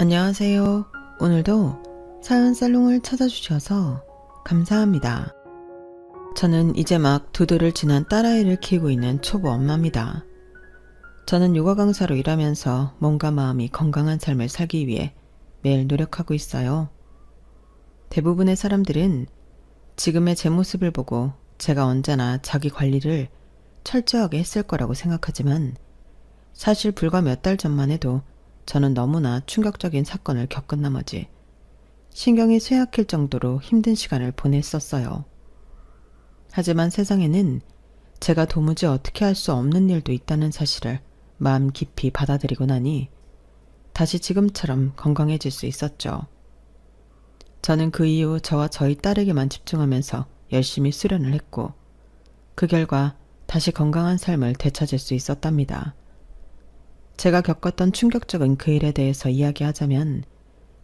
안녕하세요. 오늘도 사연 살롱을 찾아주셔서 감사합니다. 저는 이제 막 2돌을 지난 딸아이를 키우고 있는 초보 엄마입니다. 저는 요가 강사로 일하면서 몸과 마음이 건강한 삶을 살기 위해 매일 노력하고 있어요. 대부분의 사람들은 지금의 제 모습을 보고 제가 언제나 자기 관리를 철저하게 했을 거라고 생각하지만 사실 불과 몇 달 전만 해도 저는 너무나 충격적인 사건을 겪은 나머지 신경이 쇠약할 정도로 힘든 시간을 보냈었어요. 하지만 세상에는 제가 도무지 어떻게 할 수 없는 일도 있다는 사실을 마음 깊이 받아들이고 나니 다시 지금처럼 건강해질 수 있었죠. 저는 그 이후 저와 저희 딸에게만 집중하면서 열심히 수련을 했고 그 결과 다시 건강한 삶을 되찾을 수 있었답니다. 제가 겪었던 충격적인 그 일에 대해서 이야기하자면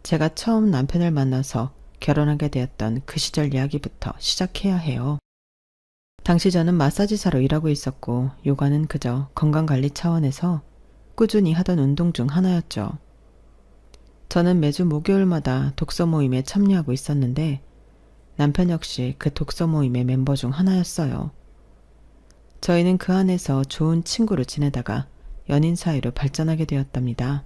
제가 처음 남편을 만나서 결혼하게 되었던 그 시절 이야기부터 시작해야 해요. 당시 저는 마사지사로 일하고 있었고 요가는 그저 건강관리 차원에서 꾸준히 하던 운동 중 하나였죠. 저는 매주 목요일마다 독서 모임에 참여하고 있었는데 남편 역시 그 독서 모임의 멤버 중 하나였어요. 저희는 그 안에서 좋은 친구로 지내다가 연인 사이로 발전하게 되었답니다.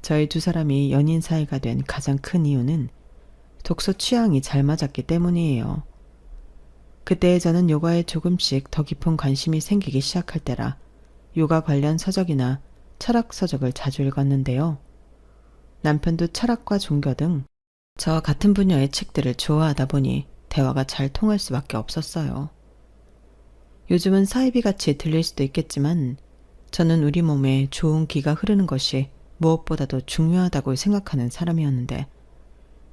저희 두 사람이 연인 사이가 된 가장 큰 이유는 독서 취향이 잘 맞았기 때문이에요. 그때 저는 요가에 조금씩 더 깊은 관심이 생기기 시작할 때라 요가 관련 서적이나 철학 서적을 자주 읽었는데요. 남편도 철학과 종교 등 저와 같은 분야의 책들을 좋아하다 보니 대화가 잘 통할 수밖에 없었어요. 요즘은 사이비 같이 들릴 수도 있겠지만 저는 우리 몸에 좋은 기가 흐르는 것이 무엇보다도 중요하다고 생각하는 사람이었는데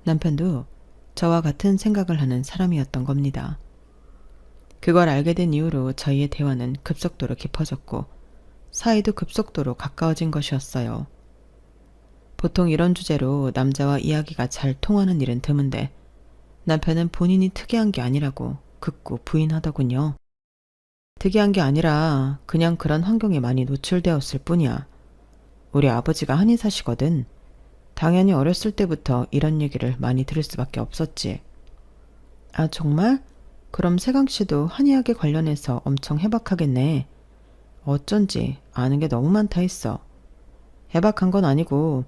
남편도 저와 같은 생각을 하는 사람이었던 겁니다. 그걸 알게 된 이후로 저희의 대화는 급속도로 깊어졌고 사이도 급속도로 가까워진 것이었어요. 보통 이런 주제로 남자와 이야기가 잘 통하는 일은 드문데 남편은 본인이 특이한 게 아니라고 극구 부인하더군요. 특이한 게 아니라 그냥 그런 환경에 많이 노출되었을 뿐이야. 우리 아버지가 한의사시거든. 당연히 어렸을 때부터 이런 얘기를 많이 들을 수밖에 없었지. 아, 정말? 그럼 세강 씨도 한의학에 관련해서 엄청 해박하겠네. 어쩐지 아는 게 너무 많다 했어. 해박한 건 아니고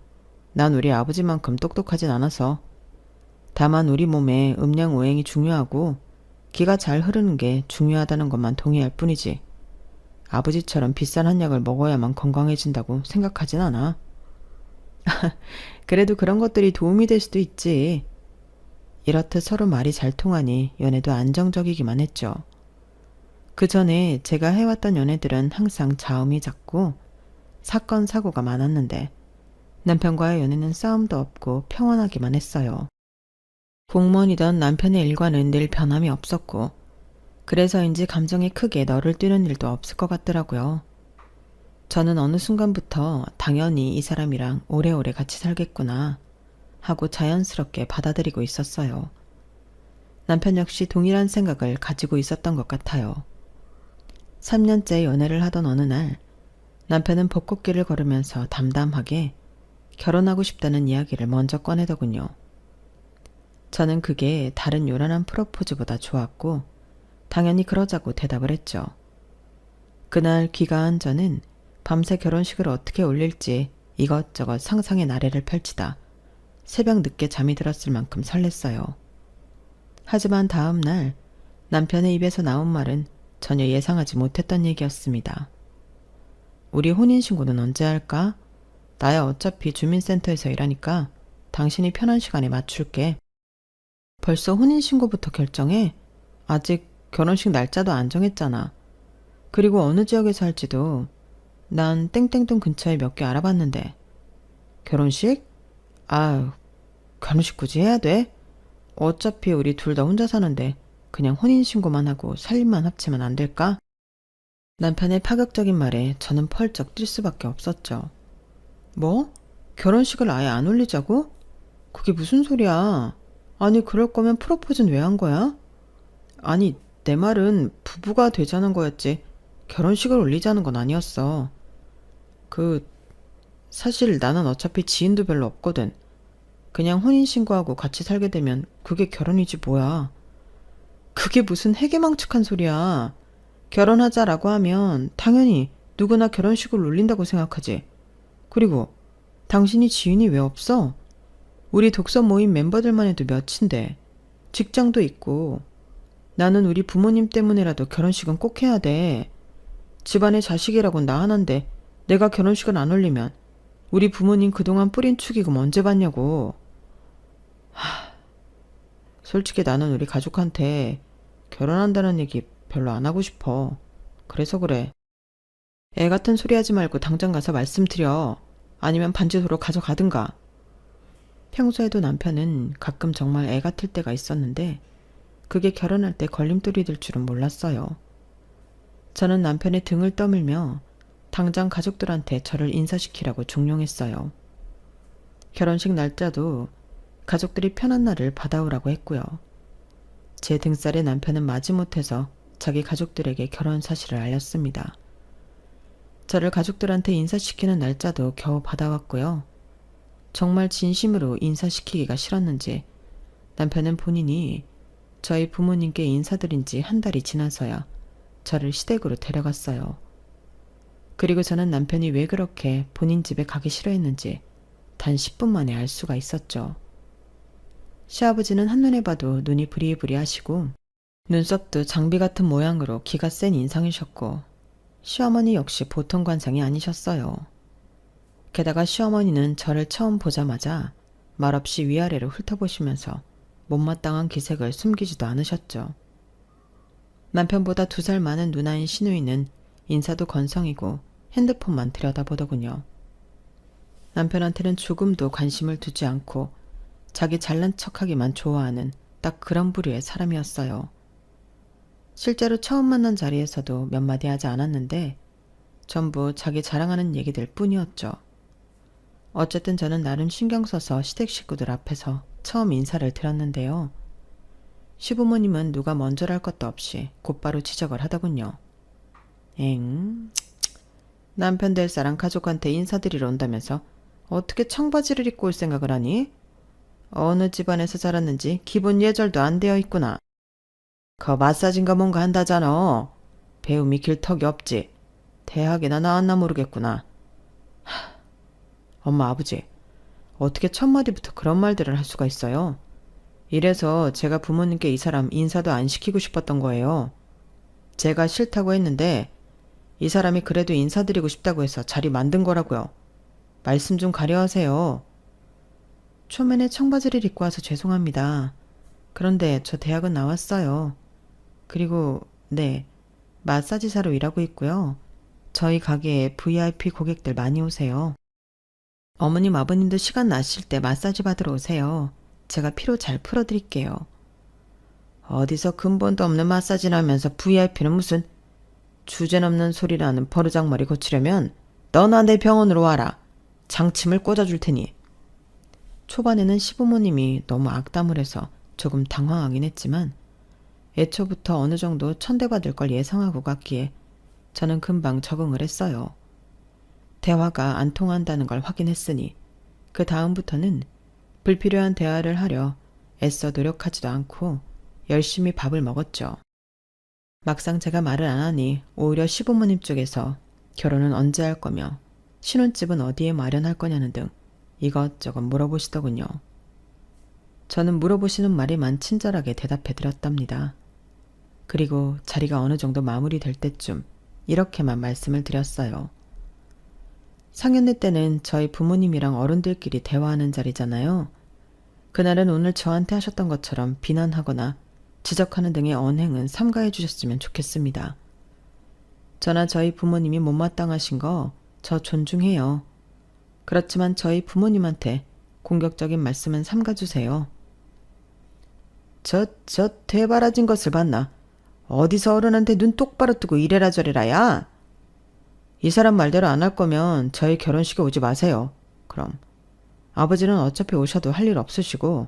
난 우리 아버지만큼 똑똑하진 않아서. 다만 우리 몸에 음양오행이 중요하고 기가 잘 흐르는 게 중요하다는 것만 동의할 뿐이지. 아버지처럼 비싼 한약을 먹어야만 건강해진다고 생각하진 않아. 그래도 그런 것들이 도움이 될 수도 있지. 이렇듯 서로 말이 잘 통하니 연애도 안정적이기만 했죠. 그 전에 제가 해왔던 연애들은 항상 자음이 잦고 사건 사고가 많았는데 남편과의 연애는 싸움도 없고 평온하기만 했어요. 공무원이던 남편의 일과는 늘 변함이 없었고 그래서인지 감정이 크게 너를 뛰는 일도 없을 것 같더라고요. 저는 어느 순간부터 당연히 이 사람이랑 오래오래 같이 살겠구나 하고 자연스럽게 받아들이고 있었어요. 남편 역시 동일한 생각을 가지고 있었던 것 같아요. 3년째 연애를 하던 어느 날 남편은 벚꽃길을 걸으면서 담담하게 결혼하고 싶다는 이야기를 먼저 꺼내더군요. 저는 그게 다른 요란한 프로포즈보다 좋았고 당연히 그러자고 대답을 했죠. 그날 귀가한 저는 밤새 결혼식을 어떻게 올릴지 이것저것 상상의 나래를 펼치다 새벽 늦게 잠이 들었을 만큼 설렜어요. 하지만 다음 날 남편의 입에서 나온 말은 전혀 예상하지 못했던 얘기였습니다. 우리 혼인신고는 언제 할까? 나야 어차피 주민센터에서 일하니까 당신이 편한 시간에 맞출게. 벌써 혼인신고부터 결정해? 아직 결혼식 날짜도 안 정했잖아. 그리고 어느 지역에 살지도 난 땡땡동 근처에 몇 개 알아봤는데. 결혼식? 아유, 결혼식 굳이 해야 돼? 어차피 우리 둘 다 혼자 사는데 그냥 혼인신고만 하고 살림만 합치면 안 될까? 남편의 파격적인 말에 저는 펄쩍 뛸 수밖에 없었죠. 뭐? 결혼식을 아예 안 올리자고? 그게 무슨 소리야? 아니, 그럴 거면 프로포즈는 왜 한 거야? 아니, 내 말은 부부가 되자는 거였지 결혼식을 올리자는 건 아니었어. 사실 나는 어차피 지인도 별로 없거든. 그냥 혼인신고하고 같이 살게 되면 그게 결혼이지 뭐야. 그게 무슨 해괴망측한 소리야. 결혼하자라고 하면 당연히 누구나 결혼식을 올린다고 생각하지. 그리고 당신이 지인이 왜 없어? 우리 독서 모임 멤버들만 해도 몇인데. 직장도 있고. 나는 우리 부모님 때문에라도 결혼식은 꼭 해야 돼. 집안의 자식이라곤 나 하나인데 내가 결혼식을 안 올리면 우리 부모님 그동안 뿌린 축의금 언제 받냐고. 솔직히 나는 우리 가족한테 결혼한다는 얘기 별로 안 하고 싶어. 그래서 그래. 애 같은 소리 하지 말고 당장 가서 말씀드려. 아니면 반지도로 가져가든가. 평소에도 남편은 가끔 정말 애 같을 때가 있었는데 그게 결혼할 때 걸림돌이 될 줄은 몰랐어요. 저는 남편의 등을 떠밀며 당장 가족들한테 저를 인사시키라고 종용했어요. 결혼식 날짜도 가족들이 편한 날을 받아오라고 했고요. 제 등살에 남편은 마지못해서 자기 가족들에게 결혼 사실을 알렸습니다. 저를 가족들한테 인사시키는 날짜도 겨우 받아왔고요. 정말 진심으로 인사시키기가 싫었는지 남편은 본인이 저희 부모님께 인사드린 지 한 달이 지나서야 저를 시댁으로 데려갔어요. 그리고 저는 남편이 왜 그렇게 본인 집에 가기 싫어했는지 단 10분 만에 알 수가 있었죠. 시아버지는 한눈에 봐도 눈이 부리부리하시고 눈썹도 장비 같은 모양으로 기가 센 인상이셨고 시어머니 역시 보통 관상이 아니셨어요. 게다가 시어머니는 저를 처음 보자마자 말없이 위아래로 훑어보시면서 못마땅한 기색을 숨기지도 않으셨죠. 남편보다 2살 많은 누나인 시누이는 인사도 건성이고 핸드폰만 들여다보더군요. 남편한테는 조금도 관심을 두지 않고 자기 잘난 척하기만 좋아하는 딱 그런 부류의 사람이었어요. 실제로 처음 만난 자리에서도 몇 마디 하지 않았는데 전부 자기 자랑하는 얘기들 뿐이었죠. 어쨌든 저는 나름 신경 써서 시댁 식구들 앞에서 처음 인사를 드렸는데요. 시부모님은 누가 먼저랄 것도 없이 곧바로 지적을 하더군요. 남편 될 사람 가족한테 인사드리러 온다면서 어떻게 청바지를 입고 올 생각을 하니? 어느 집안에서 자랐는지 기본 예절도 안 되어 있구나. 그 마사지인가 뭔가 한다잖아. 배움이 길턱이 없지. 대학이나 나왔나 모르겠구나. 엄마 아버지, 어떻게 첫 마디부터 그런 말들을 할 수가 있어요? 이래서 제가 부모님께 이 사람 인사도 안 시키고 싶었던 거예요. 제가 싫다고 했는데 이 사람이 그래도 인사드리고 싶다고 해서 자리 만든 거라고요. 말씀 좀 가려하세요. 초면에 청바지를 입고 와서 죄송합니다. 그런데 저 대학은 나왔어요. 그리고 네, 마사지사로 일하고 있고요. 저희 가게에 VIP 고객들 많이 오세요. 어머님 아버님도 시간 나실 때 마사지 받으러 오세요. 제가 피로 잘 풀어드릴게요. 어디서 근본도 없는 마사지라면서 VIP는 무슨. 주제넘는 소리라는 버르장머리 고치려면 너나 내 병원으로 와라. 장침을 꽂아줄 테니. 초반에는 시부모님이 너무 악담을 해서 조금 당황하긴 했지만 애초부터 어느 정도 천대받을 걸 예상하고 갔기에 저는 금방 적응을 했어요. 대화가 안 통한다는 걸 확인했으니 그 다음부터는 불필요한 대화를 하려 애써 노력하지도 않고 열심히 밥을 먹었죠. 막상 제가 말을 안 하니 오히려 시부모님 쪽에서 결혼은 언제 할 거며 신혼집은 어디에 마련할 거냐는 등 이것저것 물어보시더군요. 저는 물어보시는 말에만 친절하게 대답해드렸답니다. 그리고 자리가 어느 정도 마무리될 때쯤 이렇게만 말씀을 드렸어요. 상견례 때는 저희 부모님이랑 어른들끼리 대화하는 자리잖아요. 그날은 오늘 저한테 하셨던 것처럼 비난하거나 지적하는 등의 언행은 삼가해 주셨으면 좋겠습니다. 저나 저희 부모님이 못마땅하신 거 저 존중해요. 그렇지만 저희 부모님한테 공격적인 말씀은 삼가주세요. 저 대바라진 것을 봤나? 어디서 어른한테 눈 똑바로 뜨고 이래라 저래라야? 이 사람 말대로 안 할 거면 저희 결혼식에 오지 마세요. 그럼. 아버지는 어차피 오셔도 할 일 없으시고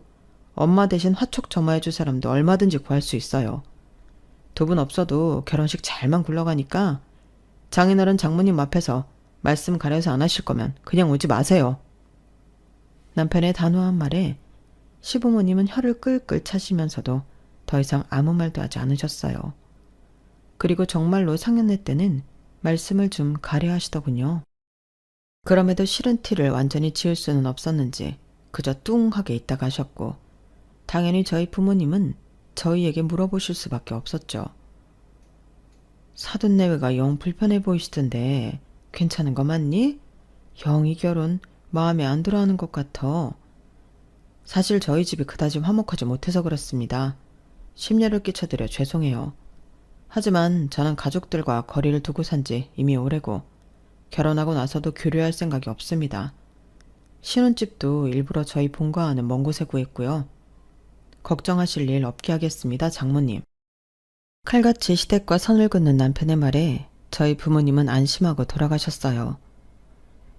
엄마 대신 화촉 점화해 줄 사람도 얼마든지 구할 수 있어요. 두 분 없어도 결혼식 잘만 굴러가니까 장인어른 장모님 앞에서 말씀 가려서 안 하실 거면 그냥 오지 마세요. 남편의 단호한 말에 시부모님은 혀를 끌끌 차시면서도 더 이상 아무 말도 하지 않으셨어요. 그리고 정말로 상견례 때는 말씀을 좀 가려 하시더군요. 그럼에도 싫은 티를 완전히 지울 수는 없었는지 그저 뚱하게 있다가 하셨고, 당연히 저희 부모님은 저희에게 물어보실 수밖에 없었죠. 사돈내외가 영 불편해 보이시던데 괜찮은 거 맞니? 영 이 결혼 마음에 안 들어하는 것 같아. 사실 저희 집이 그다지 화목하지 못해서 그렇습니다. 심려를 끼쳐드려 죄송해요. 하지만 저는 가족들과 거리를 두고 산 지 이미 오래고 결혼하고 나서도 교류할 생각이 없습니다. 신혼집도 일부러 저희 본가와는 먼 곳에 구했고요. 걱정하실 일 없게 하겠습니다, 장모님. 칼같이 시댁과 선을 긋는 남편의 말에 저희 부모님은 안심하고 돌아가셨어요.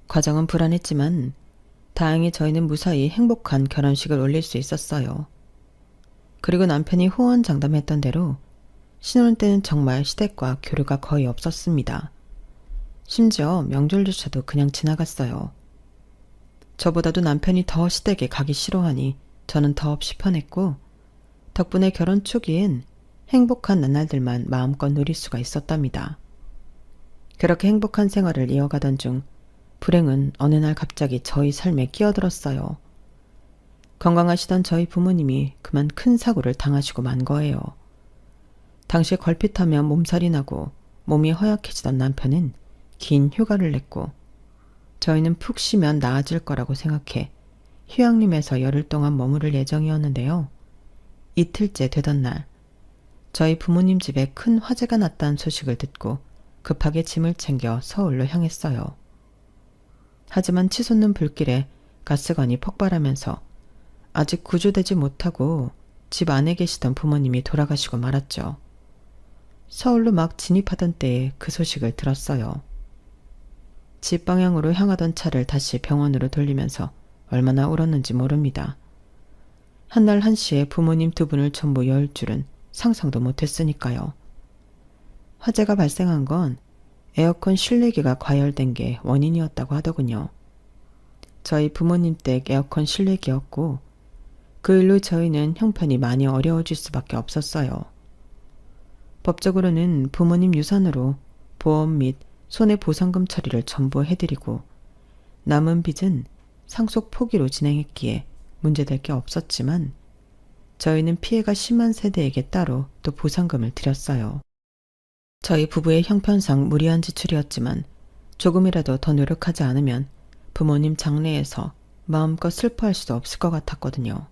과정은 불안했지만 다행히 저희는 무사히 행복한 결혼식을 올릴 수 있었어요. 그리고 남편이 호언장담했던 대로 신혼 때는 정말 시댁과 교류가 거의 없었습니다. 심지어 명절조차도 그냥 지나갔어요. 저보다도 남편이 더 시댁에 가기 싫어하니 저는 더없이 편했고, 덕분에 결혼 초기엔 행복한 나날들만 마음껏 누릴 수가 있었답니다. 그렇게 행복한 생활을 이어가던 중 불행은 어느 날 갑자기 저희 삶에 끼어들었어요. 건강하시던 저희 부모님이 그만 큰 사고를 당하시고 만 거예요. 당시 걸핏하면 몸살이 나고 몸이 허약해지던 남편은 긴 휴가를 냈고, 저희는 푹 쉬면 나아질 거라고 생각해 휴양림에서 열흘 동안 머무를 예정이었는데요. 이틀째 되던 날, 저희 부모님 집에 큰 화재가 났다는 소식을 듣고 급하게 짐을 챙겨 서울로 향했어요. 하지만 치솟는 불길에 가스관이 폭발하면서 아직 구조되지 못하고 집 안에 계시던 부모님이 돌아가시고 말았죠. 서울로 막 진입하던 때에 그 소식을 들었어요. 집 방향으로 향하던 차를 다시 병원으로 돌리면서 얼마나 울었는지 모릅니다. 한날 한시에 부모님 두 분을 전부 열 줄은 상상도 못했으니까요. 화재가 발생한 건 에어컨 실내기가 과열된 게 원인이었다고 하더군요. 저희 부모님 댁 에어컨 실내기였고 그 일로 저희는 형편이 많이 어려워질 수밖에 없었어요. 법적으로는 부모님 유산으로 보험 및 손해보상금 처리를 전부 해드리고 남은 빚은 상속 포기로 진행했기에 문제될 게 없었지만, 저희는 피해가 심한 세대에게 따로 또 보상금을 드렸어요. 저희 부부의 형편상 무리한 지출이었지만 조금이라도 더 노력하지 않으면 부모님 장례에서 마음껏 슬퍼할 수도 없을 것 같았거든요.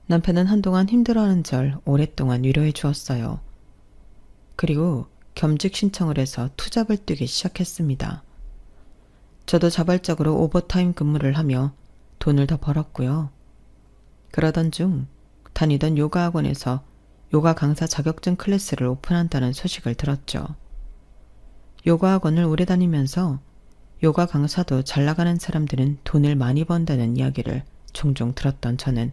남편은 한동안 힘들어하는 절 오랫동안 위로해 주었어요. 그리고 겸직 신청을 해서 투잡을 뛰기 시작했습니다. 저도 자발적으로 오버타임 근무를 하며 돈을 더 벌었고요. 그러던 중 다니던 요가 학원에서 요가 강사 자격증 클래스를 오픈한다는 소식을 들었죠. 요가 학원을 오래 다니면서 요가 강사도 잘 나가는 사람들은 돈을 많이 번다는 이야기를 종종 들었던 저는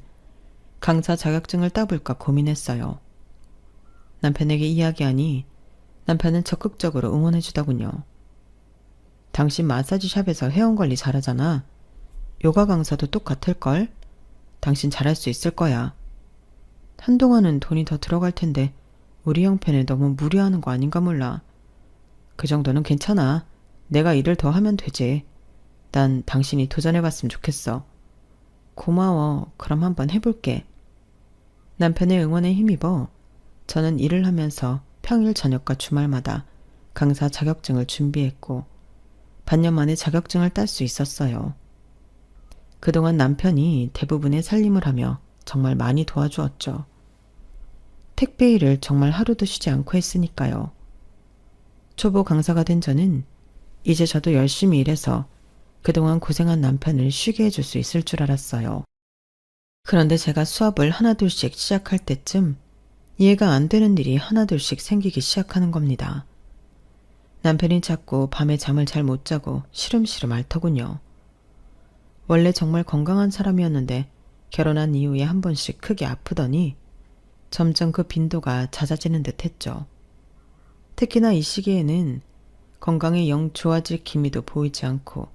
강사 자격증을 따볼까 고민했어요. 남편에게 이야기하니 남편은 적극적으로 응원해 주더군요. 당신 마사지 샵에서 회원관리 잘하잖아. 요가 강사도 똑같을걸? 당신 잘할 수 있을 거야. 한동안은 돈이 더 들어갈 텐데 우리 형편에 너무 무리하는 거 아닌가 몰라. 그 정도는 괜찮아. 내가 일을 더 하면 되지. 난 당신이 도전해봤으면 좋겠어. 고마워. 그럼 한번 해볼게. 남편의 응원에 힘입어 저는 일을 하면서 평일 저녁과 주말마다 강사 자격증을 준비했고 반년 만에 자격증을 딸 수 있었어요. 그동안 남편이 대부분의 살림을 하며 정말 많이 도와주었죠. 택배 일을 정말 하루도 쉬지 않고 했으니까요. 초보 강사가 된 저는 이제 저도 열심히 일해서 그동안 고생한 남편을 쉬게 해줄 수 있을 줄 알았어요. 그런데 제가 수업을 하나둘씩 시작할 때쯤 이해가 안 되는 일이 하나둘씩 생기기 시작하는 겁니다. 남편이 자꾸 밤에 잠을 잘 못 자고 시름시름 앓더군요. 원래 정말 건강한 사람이었는데 결혼한 이후에 한 번씩 크게 아프더니 점점 그 빈도가 잦아지는 듯 했죠. 특히나 이 시기에는 건강이 영 좋아질 기미도 보이지 않고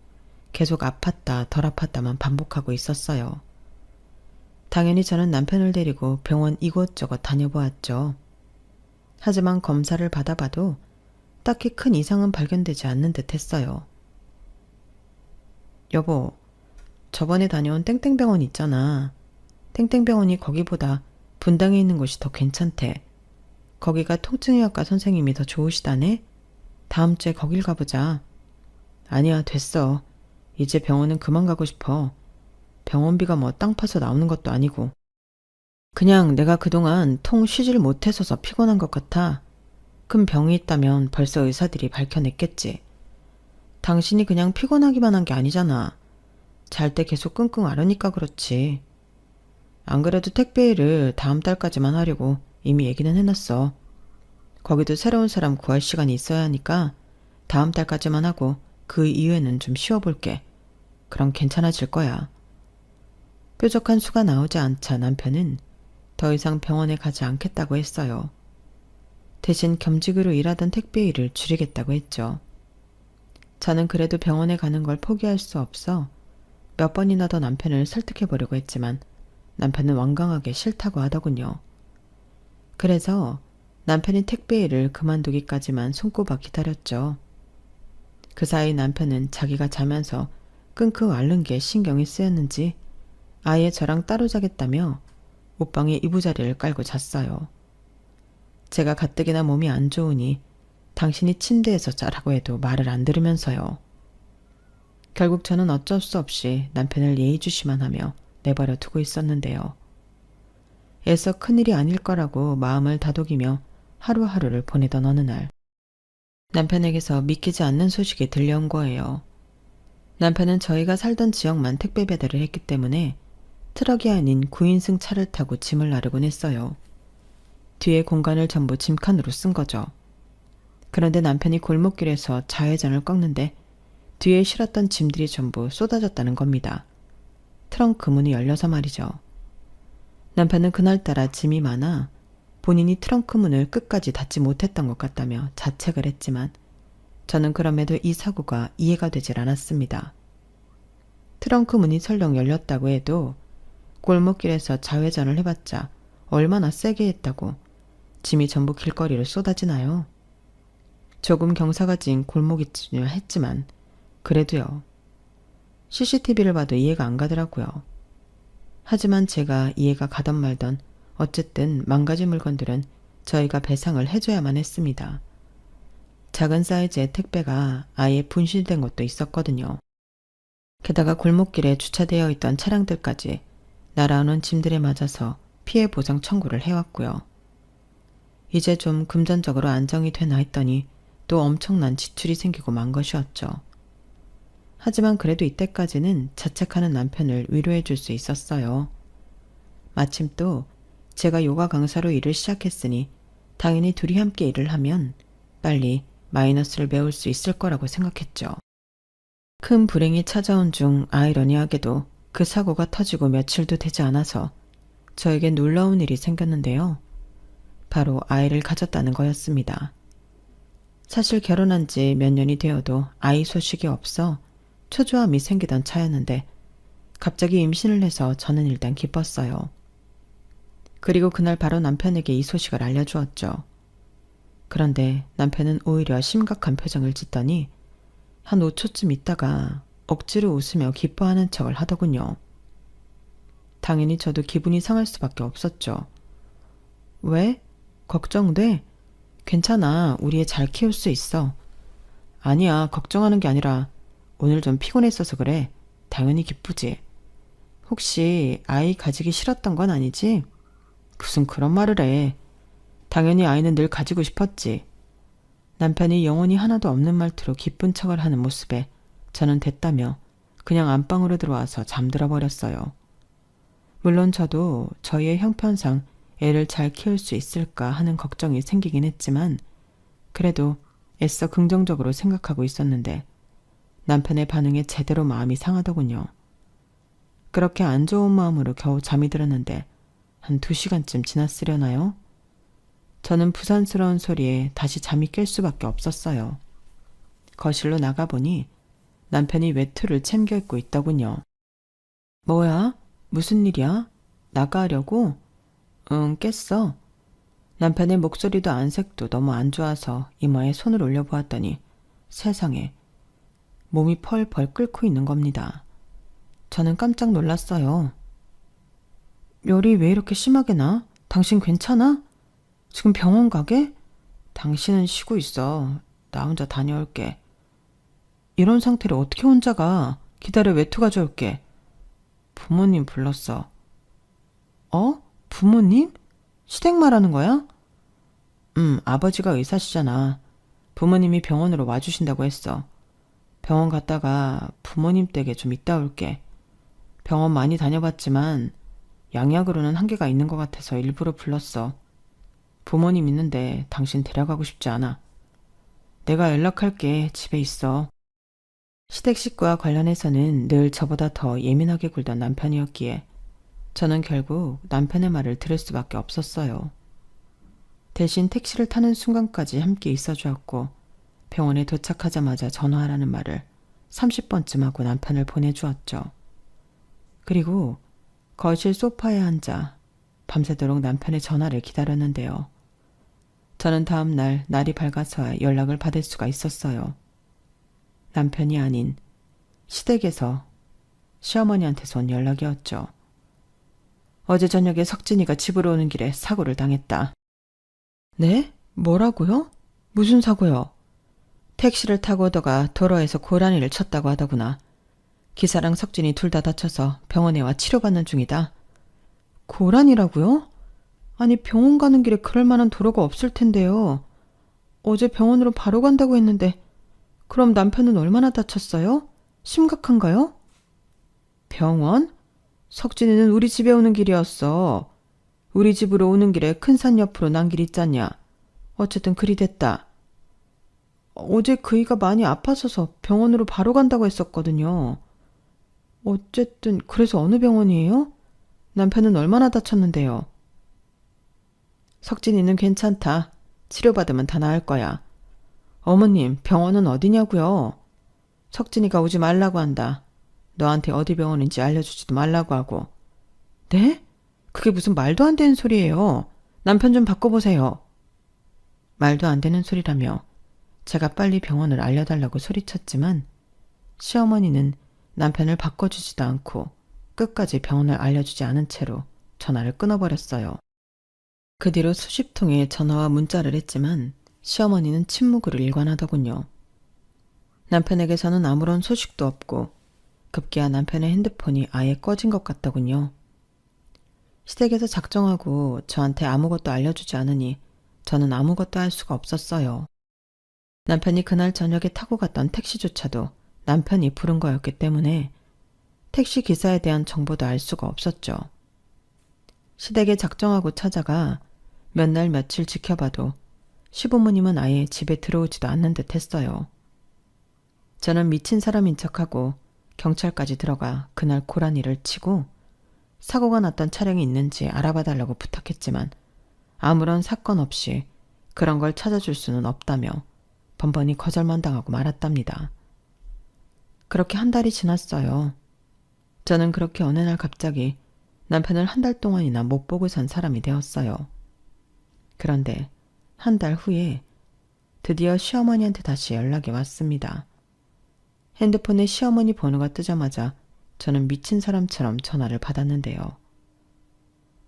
계속 아팠다 덜 아팠다만 반복하고 있었어요. 당연히 저는 남편을 데리고 병원 이곳저곳 다녀보았죠. 하지만 검사를 받아봐도 딱히 큰 이상은 발견되지 않는 듯 했어요. 여보, 저번에 다녀온 땡땡병원 있잖아. 땡땡병원이 거기보다 분당에 있는 곳이 더 괜찮대. 거기가 통증의학과 선생님이 더 좋으시다네? 다음 주에 거길 가보자. 아니야, 됐어. 이제 병원은 그만 가고 싶어. 병원비가 뭐 땅 파서 나오는 것도 아니고. 그냥 내가 그동안 통 쉬질 못해서서 피곤한 것 같아. 큰 병이 있다면 벌써 의사들이 밝혀냈겠지. 당신이 그냥 피곤하기만 한 게 아니잖아. 잘 때 계속 끙끙 앓으니까 그렇지. 안 그래도 택배일을 다음 달까지만 하려고 이미 얘기는 해놨어. 거기도 새로운 사람 구할 시간이 있어야 하니까 다음 달까지만 하고 그 이후에는 좀 쉬어볼게. 그럼 괜찮아질 거야. 뾰족한 수가 나오지 않자 남편은 더 이상 병원에 가지 않겠다고 했어요. 대신 겸직으로 일하던 택배 일을 줄이겠다고 했죠. 저는 그래도 병원에 가는 걸 포기할 수 없어 몇 번이나 더 남편을 설득해보려고 했지만 남편은 완강하게 싫다고 하더군요. 그래서 남편이 택배 일을 그만두기까지만 손꼽아 기다렸죠. 그 사이 남편은 자기가 자면서 끙끙 앓는 게 신경이 쓰였는지 아예 저랑 따로 자겠다며 옷방에 이부자리를 깔고 잤어요. 제가 가뜩이나 몸이 안 좋으니 당신이 침대에서 자라고 해도 말을 안 들으면서요. 결국 저는 어쩔 수 없이 남편을 예의주시만 하며 내버려 두고 있었는데요. 애써 큰일이 아닐 거라고 마음을 다독이며 하루하루를 보내던 어느 날 남편에게서 믿기지 않는 소식이 들려온 거예요. 남편은 저희가 살던 지역만 택배 배달을 했기 때문에 트럭이 아닌 9인승 차를 타고 짐을 나르곤 했어요. 뒤에 공간을 전부 짐칸으로 쓴 거죠. 그런데 남편이 골목길에서 좌회전을 꺾는데 뒤에 실었던 짐들이 전부 쏟아졌다는 겁니다. 트렁크 문이 열려서 말이죠. 남편은 그날따라 짐이 많아 본인이 트렁크 문을 끝까지 닫지 못했던 것 같다며 자책을 했지만 저는 그럼에도 이 사고가 이해가 되질 않았습니다. 트렁크 문이 설령 열렸다고 해도 골목길에서 좌회전을 해봤자 얼마나 세게 했다고 짐이 전부 길거리로 쏟아지나요? 조금 경사가 진 골목이쯤 했지만 그래도요. CCTV를 봐도 이해가 안 가더라고요. 하지만 제가 이해가 가던 말던 어쨌든 망가진 물건들은 저희가 배상을 해줘야만 했습니다. 작은 사이즈의 택배가 아예 분실된 것도 있었거든요. 게다가 골목길에 주차되어 있던 차량들까지 날아오는 짐들에 맞아서 피해 보상 청구를 해왔고요. 이제 좀 금전적으로 안정이 되나 했더니 또 엄청난 지출이 생기고 만 것이었죠. 하지만 그래도 이때까지는 자책하는 남편을 위로해 줄 수 있었어요. 마침 또 제가 요가 강사로 일을 시작했으니 당연히 둘이 함께 일을 하면 빨리 마이너스를 메울 수 있을 거라고 생각했죠. 큰 불행이 찾아온 중 아이러니하게도 그 사고가 터지고 며칠도 되지 않아서 저에게 놀라운 일이 생겼는데요. 바로 아이를 가졌다는 거였습니다. 사실 결혼한 지 몇 년이 되어도 아이 소식이 없어 초조함이 생기던 차였는데 갑자기 임신을 해서 저는 일단 기뻤어요. 그리고 그날 바로 남편에게 이 소식을 알려주었죠. 그런데 남편은 오히려 심각한 표정을 짓더니 한 5초쯤 있다가 억지로 웃으며 기뻐하는 척을 하더군요. 당연히 저도 기분이 상할 수밖에 없었죠. 왜? 걱정돼? 괜찮아. 우리 애 잘 키울 수 있어. 아니야. 걱정하는 게 아니라 오늘 좀 피곤했어서 그래. 당연히 기쁘지. 혹시 아이 가지기 싫었던 건 아니지? 무슨 그런 말을 해. 당연히 아이는 늘 가지고 싶었지. 남편이 영혼이 하나도 없는 말투로 기쁜 척을 하는 모습에 저는 됐다며 그냥 안방으로 들어와서 잠들어 버렸어요. 물론 저도 저희의 형편상 애를 잘 키울 수 있을까 하는 걱정이 생기긴 했지만 그래도 애써 긍정적으로 생각하고 있었는데 남편의 반응에 제대로 마음이 상하더군요. 그렇게 안 좋은 마음으로 겨우 잠이 들었는데 한 2시간쯤 지났으려나요? 저는 부산스러운 소리에 다시 잠이 깰 수밖에 없었어요. 거실로 나가보니 남편이 외투를 챙겨 입고 있더군요. 뭐야? 무슨 일이야? 나가려고? 응, 깼어. 남편의 목소리도 안색도 너무 안 좋아서 이마에 손을 올려보았더니 세상에 몸이 펄펄 끓고 있는 겁니다. 저는 깜짝 놀랐어요. 열이 왜 이렇게 심하게 나? 당신 괜찮아? 지금 병원 가게? 당신은 쉬고 있어. 나 혼자 다녀올게. 이런 상태를 어떻게 혼자 가? 기다려, 외투 가져올게. 부모님 불렀어. 어? 부모님? 시댁 말하는 거야? 아버지가 의사시잖아. 부모님이 병원으로 와주신다고 했어. 병원 갔다가 부모님 댁에 좀 있다 올게. 병원 많이 다녀봤지만 양약으로는 한계가 있는 것 같아서 일부러 불렀어. 부모님 있는데 당신 데려가고 싶지 않아. 내가 연락할게. 집에 있어. 시댁 식구와 관련해서는 늘 저보다 더 예민하게 굴던 남편이었기에 저는 결국 남편의 말을 들을 수밖에 없었어요. 대신 택시를 타는 순간까지 함께 있어주었고 병원에 도착하자마자 전화하라는 말을 30번쯤 하고 남편을 보내주었죠. 그리고 거실 소파에 앉아 밤새도록 남편의 전화를 기다렸는데요. 저는 다음 날 날이 밝아서야 연락을 받을 수가 있었어요. 남편이 아닌 시댁에서 시어머니한테서 온 연락이었죠. 어제 저녁에 석진이가 집으로 오는 길에 사고를 당했다. 네? 뭐라고요? 무슨 사고요? 택시를 타고 오다가 도로에서 고라니를 쳤다고 하더구나. 기사랑 석진이 둘 다 다쳐서 병원에 와 치료받는 중이다. 고라니라고요? 아니 병원 가는 길에 그럴 만한 도로가 없을 텐데요. 어제 병원으로 바로 간다고 했는데 그럼 남편은 얼마나 다쳤어요? 심각한가요? 병원? 석진이는 우리 집에 오는 길이었어. 우리 집으로 오는 길에 큰 산 옆으로 난 길 있잖냐. 어쨌든 그리 됐다. 어제 그이가 많이 아파서서 병원으로 바로 간다고 했었거든요. 어쨌든 그래서 어느 병원이에요? 남편은 얼마나 다쳤는데요? 석진이는 괜찮다. 치료받으면 다 나을 거야. 어머님, 병원은 어디냐고요? 석진이가 오지 말라고 한다. 너한테 어디 병원인지 알려주지도 말라고 하고. 네? 그게 무슨 말도 안 되는 소리예요. 남편 좀 바꿔보세요. 말도 안 되는 소리라며 제가 빨리 병원을 알려달라고 소리쳤지만 시어머니는 남편을 바꿔주지도 않고 끝까지 병원을 알려주지 않은 채로 전화를 끊어버렸어요. 그 뒤로 수십 통의 전화와 문자를 했지만 시어머니는 침묵을 일관하더군요. 남편에게서는 아무런 소식도 없고 급기야 남편의 핸드폰이 아예 꺼진 것 같더군요. 시댁에서 작정하고 저한테 아무것도 알려주지 않으니 저는 아무것도 할 수가 없었어요. 남편이 그날 저녁에 타고 갔던 택시조차도 남편이 부른 거였기 때문에 택시 기사에 대한 정보도 알 수가 없었죠. 시댁에 작정하고 찾아가 몇 날 며칠 지켜봐도 시부모님은 아예 집에 들어오지도 않는 듯 했어요. 저는 미친 사람인 척하고 경찰까지 들어가 그날 고라니를 치고 사고가 났던 차량이 있는지 알아봐달라고 부탁했지만 아무런 사건 없이 그런 걸 찾아줄 수는 없다며 번번이 거절만 당하고 말았답니다. 그렇게 한 달이 지났어요. 저는 그렇게 어느 날 갑자기 남편을 한 달 동안이나 못 보고 산 사람이 되었어요. 그런데 한 달 후에 드디어 시어머니한테 다시 연락이 왔습니다. 핸드폰에 시어머니 번호가 뜨자마자 저는 미친 사람처럼 전화를 받았는데요.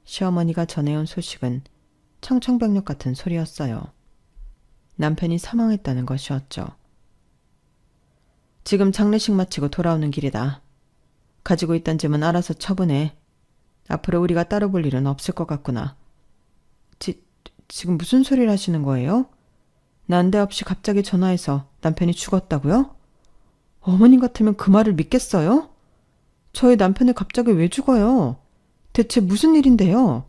시어머니가 전해온 소식은 청천벽력 같은 소리였어요. 남편이 사망했다는 것이었죠. 지금 장례식 마치고 돌아오는 길이다. 가지고 있던 짐은 알아서 처분해. 앞으로 우리가 따로 볼 일은 없을 것 같구나. 지금 무슨 소리를 하시는 거예요? 난데없이 갑자기 전화해서 남편이 죽었다고요? 어머님 같으면 그 말을 믿겠어요? 저희 남편이 갑자기 왜 죽어요? 대체 무슨 일인데요?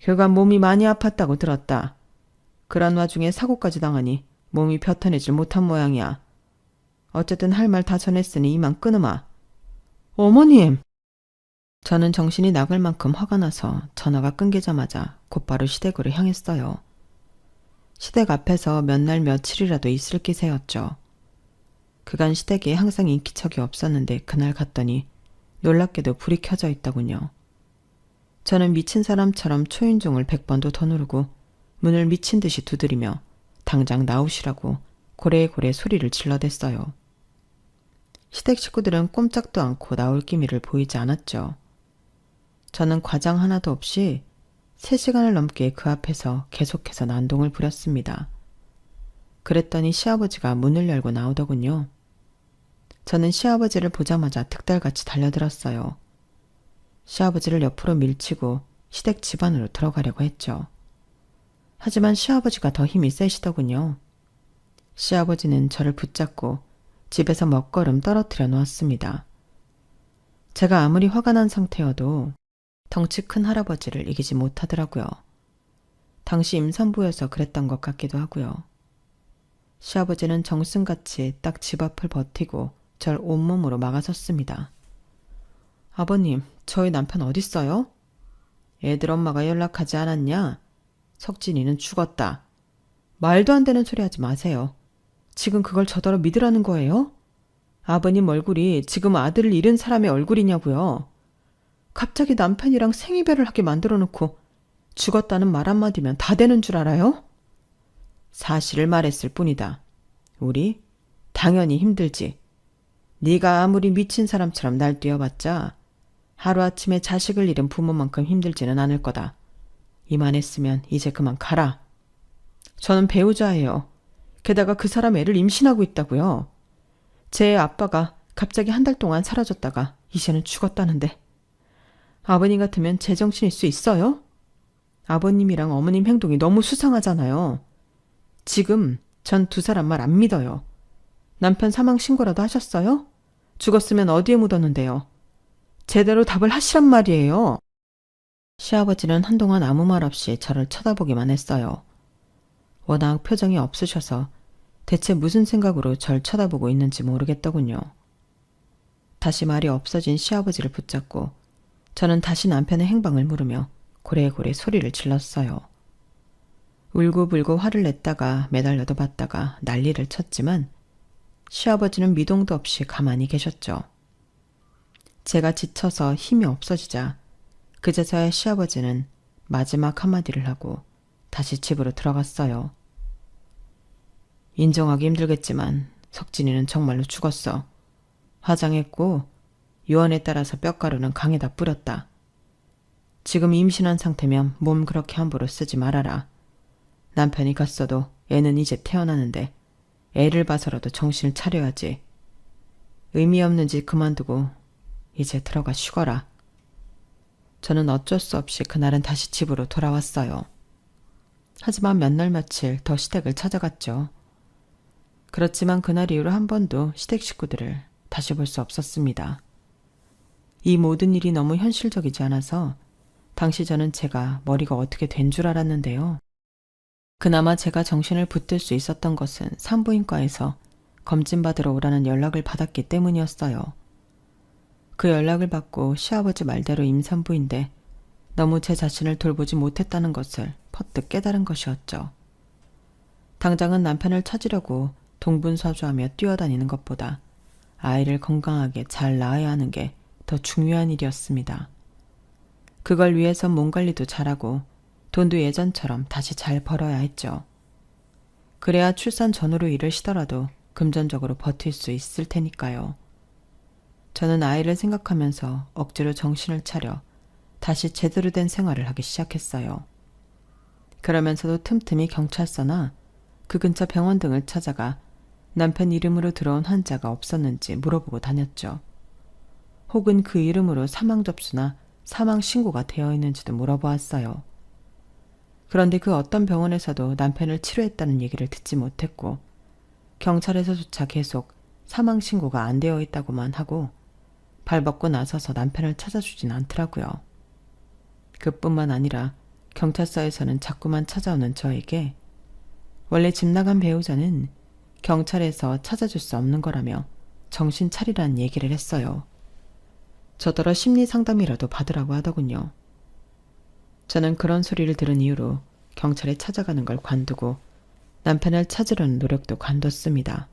그간 몸이 많이 아팠다고 들었다. 그런 와중에 사고까지 당하니 몸이 벼터내질 못한 모양이야. 어쨌든 할 말 다 전했으니 이만 끊으마. 어머님! 저는 정신이 나갈 만큼 화가 나서 전화가 끊기자마자 곧바로 시댁으로 향했어요. 시댁 앞에서 몇 날 며칠이라도 있을 기세였죠. 그간 시댁에 항상 인기척이 없었는데 그날 갔더니 놀랍게도 불이 켜져 있더군요. 저는 미친 사람처럼 초인종을 100번도 더 누르고 문을 미친 듯이 두드리며 당장 나오시라고 고래고래 소리를 질러댔어요. 시댁 식구들은 꼼짝도 않고 나올 기미를 보이지 않았죠. 저는 과장 하나도 없이 3시간을 넘게 그 앞에서 계속해서 난동을 부렸습니다. 그랬더니 시아버지가 문을 열고 나오더군요. 저는 시아버지를 보자마자 득달같이 달려들었어요. 시아버지를 옆으로 밀치고 시댁 집 안으로 들어가려고 했죠. 하지만 시아버지가 더 힘이 세시더군요. 시아버지는 저를 붙잡고 집에서 먹거름 떨어뜨려 놓았습니다. 제가 아무리 화가 난 상태여도 덩치 큰 할아버지를 이기지 못하더라고요. 당시 임산부여서 그랬던 것 같기도 하고요. 시아버지는 정승같이 딱 집 앞을 버티고 절 온몸으로 막아섰습니다. 아버님, 저희 남편 어딨어요? 애들 엄마가 연락하지 않았냐? 석진이는 죽었다. 말도 안 되는 소리 하지 마세요. 지금 그걸 저더러 믿으라는 거예요? 아버님 얼굴이 지금 아들을 잃은 사람의 얼굴이냐고요. 갑자기 남편이랑 생이별을 하게 만들어 놓고 죽었다는 말 한마디면 다 되는 줄 알아요? 사실을 말했을 뿐이다. 우리 당연히 힘들지. 네가 아무리 미친 사람처럼 날뛰어봤자 하루아침에 자식을 잃은 부모만큼 힘들지는 않을 거다. 이만했으면 이제 그만 가라. 저는 배우자예요. 게다가 그 사람 애를 임신하고 있다고요. 제 아빠가 갑자기 한 달 동안 사라졌다가 이제는 죽었다는데 아버님 같으면 제정신일 수 있어요? 아버님이랑 어머님 행동이 너무 수상하잖아요. 지금 전 두 사람 말 안 믿어요. 남편 사망 신고라도 하셨어요? 죽었으면 어디에 묻었는데요? 제대로 답을 하시란 말이에요. 시아버지는 한동안 아무 말 없이 저를 쳐다보기만 했어요. 워낙 표정이 없으셔서 대체 무슨 생각으로 절 쳐다보고 있는지 모르겠더군요. 다시 말이 없어진 시아버지를 붙잡고 저는 다시 남편의 행방을 물으며 고래고래 소리를 질렀어요. 울고불고 화를 냈다가 매달려도 봤다가 난리를 쳤지만 시아버지는 미동도 없이 가만히 계셨죠. 제가 지쳐서 힘이 없어지자 그제서야 시아버지는 마지막 한마디를 하고 다시 집으로 들어갔어요. 인정하기 힘들겠지만 석진이는 정말로 죽었어. 화장했고 유언에 따라서 뼈가루는 강에다 뿌렸다. 지금 임신한 상태면 몸 그렇게 함부로 쓰지 말아라. 남편이 갔어도 애는 이제 태어나는데 애를 봐서라도 정신을 차려야지. 의미 없는 짓 그만두고 이제 들어가 쉬거라. 저는 어쩔 수 없이 그날은 다시 집으로 돌아왔어요. 하지만 몇 날 며칠 더 시댁을 찾아갔죠. 그렇지만 그날 이후로 한 번도 시댁 식구들을 다시 볼 수 없었습니다. 이 모든 일이 너무 현실적이지 않아서 당시 저는 제가 머리가 어떻게 된 줄 알았는데요. 그나마 제가 정신을 붙들 수 있었던 것은 산부인과에서 검진받으러 오라는 연락을 받았기 때문이었어요. 그 연락을 받고 시아버지 말대로 임산부인데 너무 제 자신을 돌보지 못했다는 것을 퍼뜩 깨달은 것이었죠. 당장은 남편을 찾으려고 동분서주하며 뛰어다니는 것보다 아이를 건강하게 잘 낳아야 하는 게 더 중요한 일이었습니다. 그걸 위해선 몸 관리도 잘하고 돈도 예전처럼 다시 잘 벌어야 했죠. 그래야 출산 전후로 일을 쉬더라도 금전적으로 버틸 수 있을 테니까요. 저는 아이를 생각하면서 억지로 정신을 차려 다시 제대로 된 생활을 하기 시작했어요. 그러면서도 틈틈이 경찰서나 그 근처 병원 등을 찾아가 남편 이름으로 들어온 환자가 없었는지 물어보고 다녔죠. 혹은 그 이름으로 사망 접수나 사망 신고가 되어 있는지도 물어보았어요. 그런데 그 어떤 병원에서도 남편을 치료했다는 얘기를 듣지 못했고 경찰에서조차 계속 사망 신고가 안 되어 있다고만 하고 발벗고 나서서 남편을 찾아주진 않더라고요. 그뿐만 아니라 경찰서에서는 자꾸만 찾아오는 저에게 원래 집 나간 배우자는 경찰에서 찾아줄 수 없는 거라며 정신 차리라는 얘기를 했어요. 저더러 심리 상담이라도 받으라고 하더군요. 저는 그런 소리를 들은 이후로 경찰에 찾아가는 걸 관두고 남편을 찾으려는 노력도 관뒀습니다.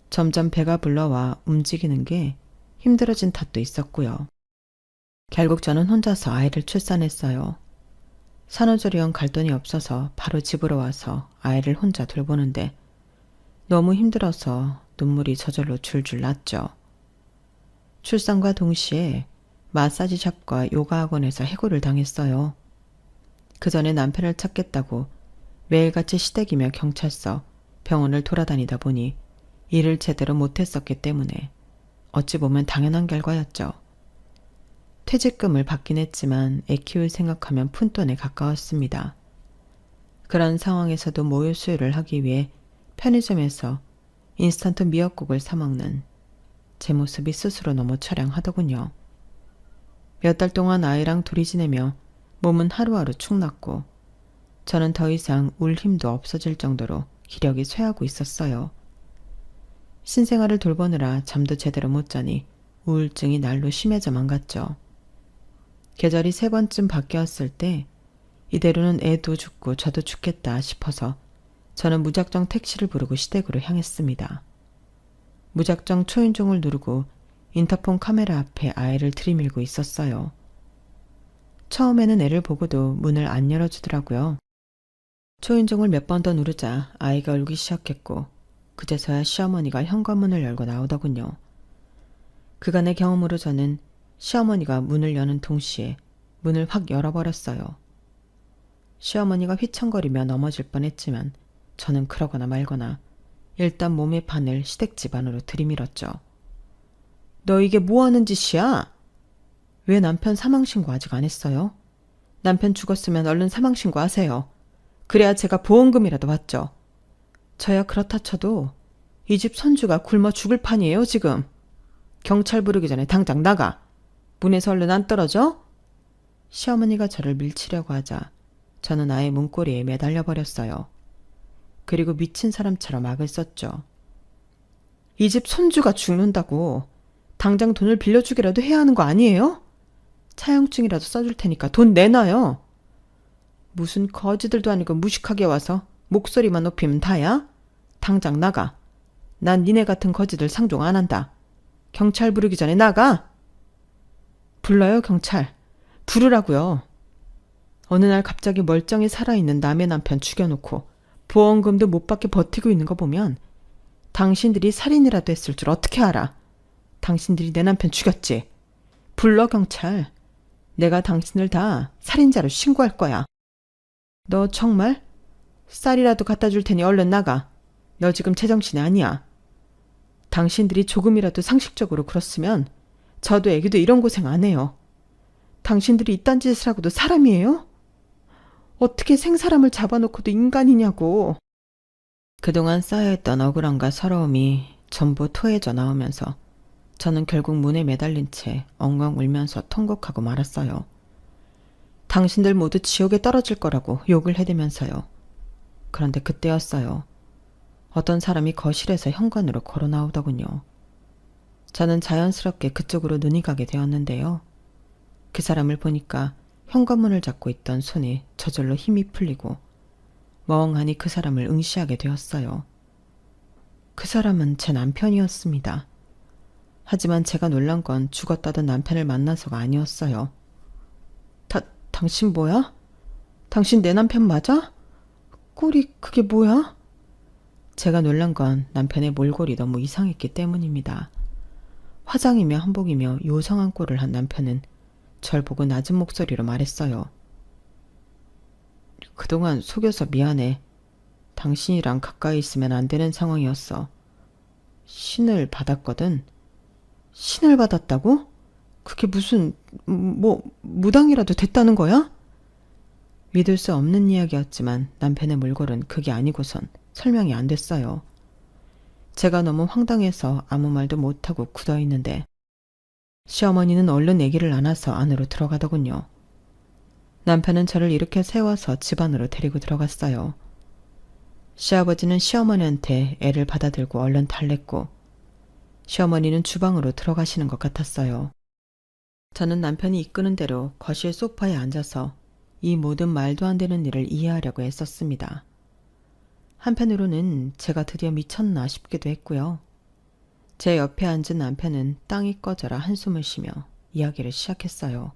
점점 배가 불러와 움직이는 게 힘들어진 탓도 있었고요. 결국 저는 혼자서 아이를 출산했어요. 산후조리원 갈 돈이 없어서 바로 집으로 와서 아이를 혼자 돌보는데 너무 힘들어서 눈물이 저절로 줄줄 났죠. 출산과 동시에 마사지샵과 요가 학원에서 해고를 당했어요. 그 전에 남편을 찾겠다고 매일같이 시댁이며 경찰서, 병원을 돌아다니다 보니 일을 제대로 못했었기 때문에 어찌 보면 당연한 결과였죠. 퇴직금을 받긴 했지만 애 키울 생각하면 푼돈에 가까웠습니다. 그런 상황에서도 모유 수유를 하기 위해 편의점에서 인스턴트 미역국을 사 먹는 제 모습이 스스로 너무 처량하더군요. 몇 달 동안 아이랑 둘이 지내며 몸은 하루하루 축났고 저는 더 이상 울 힘도 없어질 정도로 기력이 쇠하고 있었어요. 신생아를 돌보느라 잠도 제대로 못 자니 우울증이 날로 심해져만 갔죠. 계절이 3번쯤 바뀌었을 때 이대로는 애도 죽고 저도 죽겠다 싶어서 저는 무작정 택시를 부르고 시댁으로 향했습니다. 무작정 초인종을 누르고 인터폰 카메라 앞에 아이를 들이밀고 있었어요. 처음에는 애를 보고도 문을 안 열어주더라고요. 초인종을 몇 번 더 누르자 아이가 울기 시작했고 그제서야 시어머니가 현관문을 열고 나오더군요. 그간의 경험으로 저는 시어머니가 문을 여는 동시에 문을 확 열어버렸어요. 시어머니가 휘청거리며 넘어질 뻔했지만 저는 그러거나 말거나 일단 몸의 반을 시댁집 안으로 들이밀었죠. 너 이게 뭐하는 짓이야? 왜 남편 사망신고 아직 안 했어요? 남편 죽었으면 얼른 사망신고 하세요. 그래야 제가 보험금이라도 받죠. 저야 그렇다 쳐도 이 집 손주가 굶어 죽을 판이에요 지금. 경찰 부르기 전에 당장 나가. 문에서 얼른 안 떨어져? 시어머니가 저를 밀치려고 하자 저는 아예 문고리에 매달려 버렸어요. 그리고 미친 사람처럼 악을 썼죠. 이 집 손주가 죽는다고 당장 돈을 빌려주기라도 해야 하는 거 아니에요? 차용증이라도 써줄 테니까 돈 내놔요. 무슨 거지들도 아니고 무식하게 와서 목소리만 높이면 다야? 당장 나가. 난 니네 같은 거지들 상종 안 한다. 경찰 부르기 전에 나가. 불러요 경찰. 부르라고요. 어느 날 갑자기 멀쩡히 살아있는 남의 남편 죽여놓고 보험금도 못 받게 버티고 있는 거 보면 당신들이 살인이라도 했을 줄 어떻게 알아? 당신들이 내 남편 죽였지? 불러 경찰. 내가 당신을 다 살인자로 신고할 거야. 너 정말? 쌀이라도 갖다 줄 테니 얼른 나가. 너 지금 제정신이 아니야. 당신들이 조금이라도 상식적으로 그렇으면 저도 애기도 이런 고생 안 해요. 당신들이 이딴 짓을 하고도 사람이에요? 어떻게 생사람을 잡아놓고도 인간이냐고. 그동안 쌓여있던 억울함과 서러움이 전부 토해져 나오면서 저는 결국 문에 매달린 채 엉엉 울면서 통곡하고 말았어요. 당신들 모두 지옥에 떨어질 거라고 욕을 해대면서요. 그런데 그때였어요. 어떤 사람이 거실에서 현관으로 걸어 나오더군요. 저는 자연스럽게 그쪽으로 눈이 가게 되었는데요. 그 사람을 보니까 현관문을 잡고 있던 손이 저절로 힘이 풀리고 멍하니 그 사람을 응시하게 되었어요. 그 사람은 제 남편이었습니다. 하지만 제가 놀란 건 죽었다던 남편을 만나서가 아니었어요. 당신 뭐야? 당신 내 남편 맞아? 꼴이 그게 뭐야? 제가 놀란 건 남편의 몰골이 너무 이상했기 때문입니다. 화장이며 한복이며 요상한 꼴을 한 남편은 절 보고 낮은 목소리로 말했어요. 그동안 속여서 미안해. 당신이랑 가까이 있으면 안 되는 상황이었어. 신을 받았거든. 신을 받았다고? 그게 무슨 무당이라도 됐다는 거야? 믿을 수 없는 이야기였지만 남편의 몰골은 그게 아니고선 설명이 안 됐어요. 제가 너무 황당해서 아무 말도 못하고 굳어있는데 시어머니는 얼른 아기를 안아서 안으로 들어가더군요. 남편은 저를 이렇게 세워서 집 안으로 데리고 들어갔어요. 시아버지는 시어머니한테 애를 받아들고 얼른 달랬고 시어머니는 주방으로 들어가시는 것 같았어요. 저는 남편이 이끄는 대로 거실 소파에 앉아서 이 모든 말도 안 되는 일을 이해하려고 애썼습니다. 한편으로는 제가 드디어 미쳤나 싶기도 했고요. 제 옆에 앉은 남편은 땅이 꺼져라 한숨을 쉬며 이야기를 시작했어요.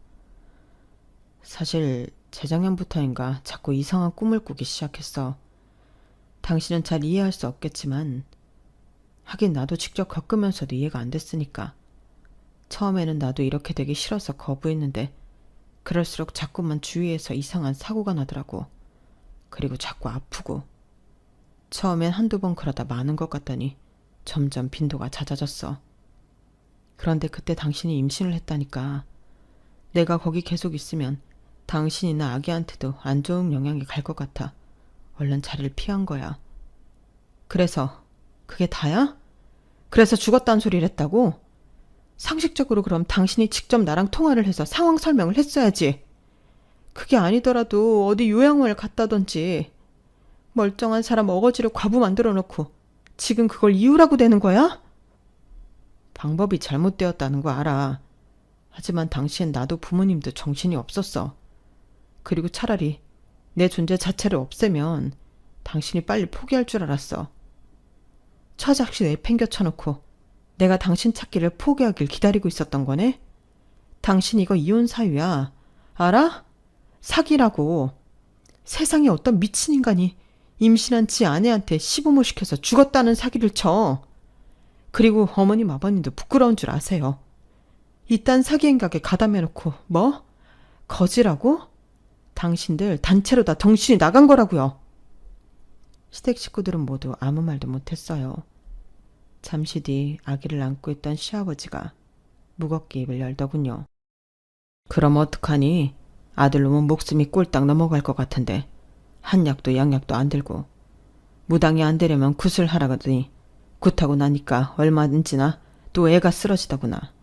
사실 재작년부터인가 자꾸 이상한 꿈을 꾸기 시작했어. 당신은 잘 이해할 수 없겠지만 하긴 나도 직접 겪으면서도 이해가 안 됐으니까. 처음에는 나도 이렇게 되기 싫어서 거부했는데 그럴수록 자꾸만 주위에서 이상한 사고가 나더라고. 그리고 자꾸 아프고. 처음엔 한두 번 그러다 많은 것 같더니 점점 빈도가 잦아졌어. 그런데 그때 당신이 임신을 했다니까. 내가 거기 계속 있으면 당신이나 아기한테도 안 좋은 영향이 갈 것 같아. 얼른 자리를 피한 거야. 그래서 그게 다야? 그래서 죽었다는 소리를 했다고? 상식적으로 그럼 당신이 직접 나랑 통화를 해서 상황 설명을 했어야지. 그게 아니더라도 어디 요양원을 갔다던지. 멀쩡한 사람 어거지로 과부 만들어 놓고 지금 그걸 이유라고 되는 거야? 방법이 잘못되었다는 거 알아. 하지만 당시엔 나도 부모님도 정신이 없었어. 그리고 차라리 내 존재 자체를 없애면 당신이 빨리 포기할 줄 알았어. 처작시 내팽겨 쳐놓고 내가 당신 찾기를 포기하길 기다리고 있었던 거네? 당신 이거 이혼 사유야. 알아? 사기라고. 세상에 어떤 미친 인간이 임신한 지 아내한테 시부모 시켜서 죽었다는 사기를 쳐. 그리고 어머님 아버님도 부끄러운 줄 아세요. 이딴 사기 행각에 가담해놓고 뭐? 거지라고? 당신들 단체로 다 정신이 나간 거라고요. 시댁 식구들은 모두 아무 말도 못했어요. 잠시 뒤 아기를 안고 있던 시아버지가 무겁게 입을 열더군요. 그럼 어떡하니? 아들 놈은 목숨이 꼴딱 넘어갈 것 같은데 한약도 양약도 안 들고 무당이 안 되려면 굿을 하라더니 굿하고 나니까 얼마든지나 또 애가 쓰러지더구나.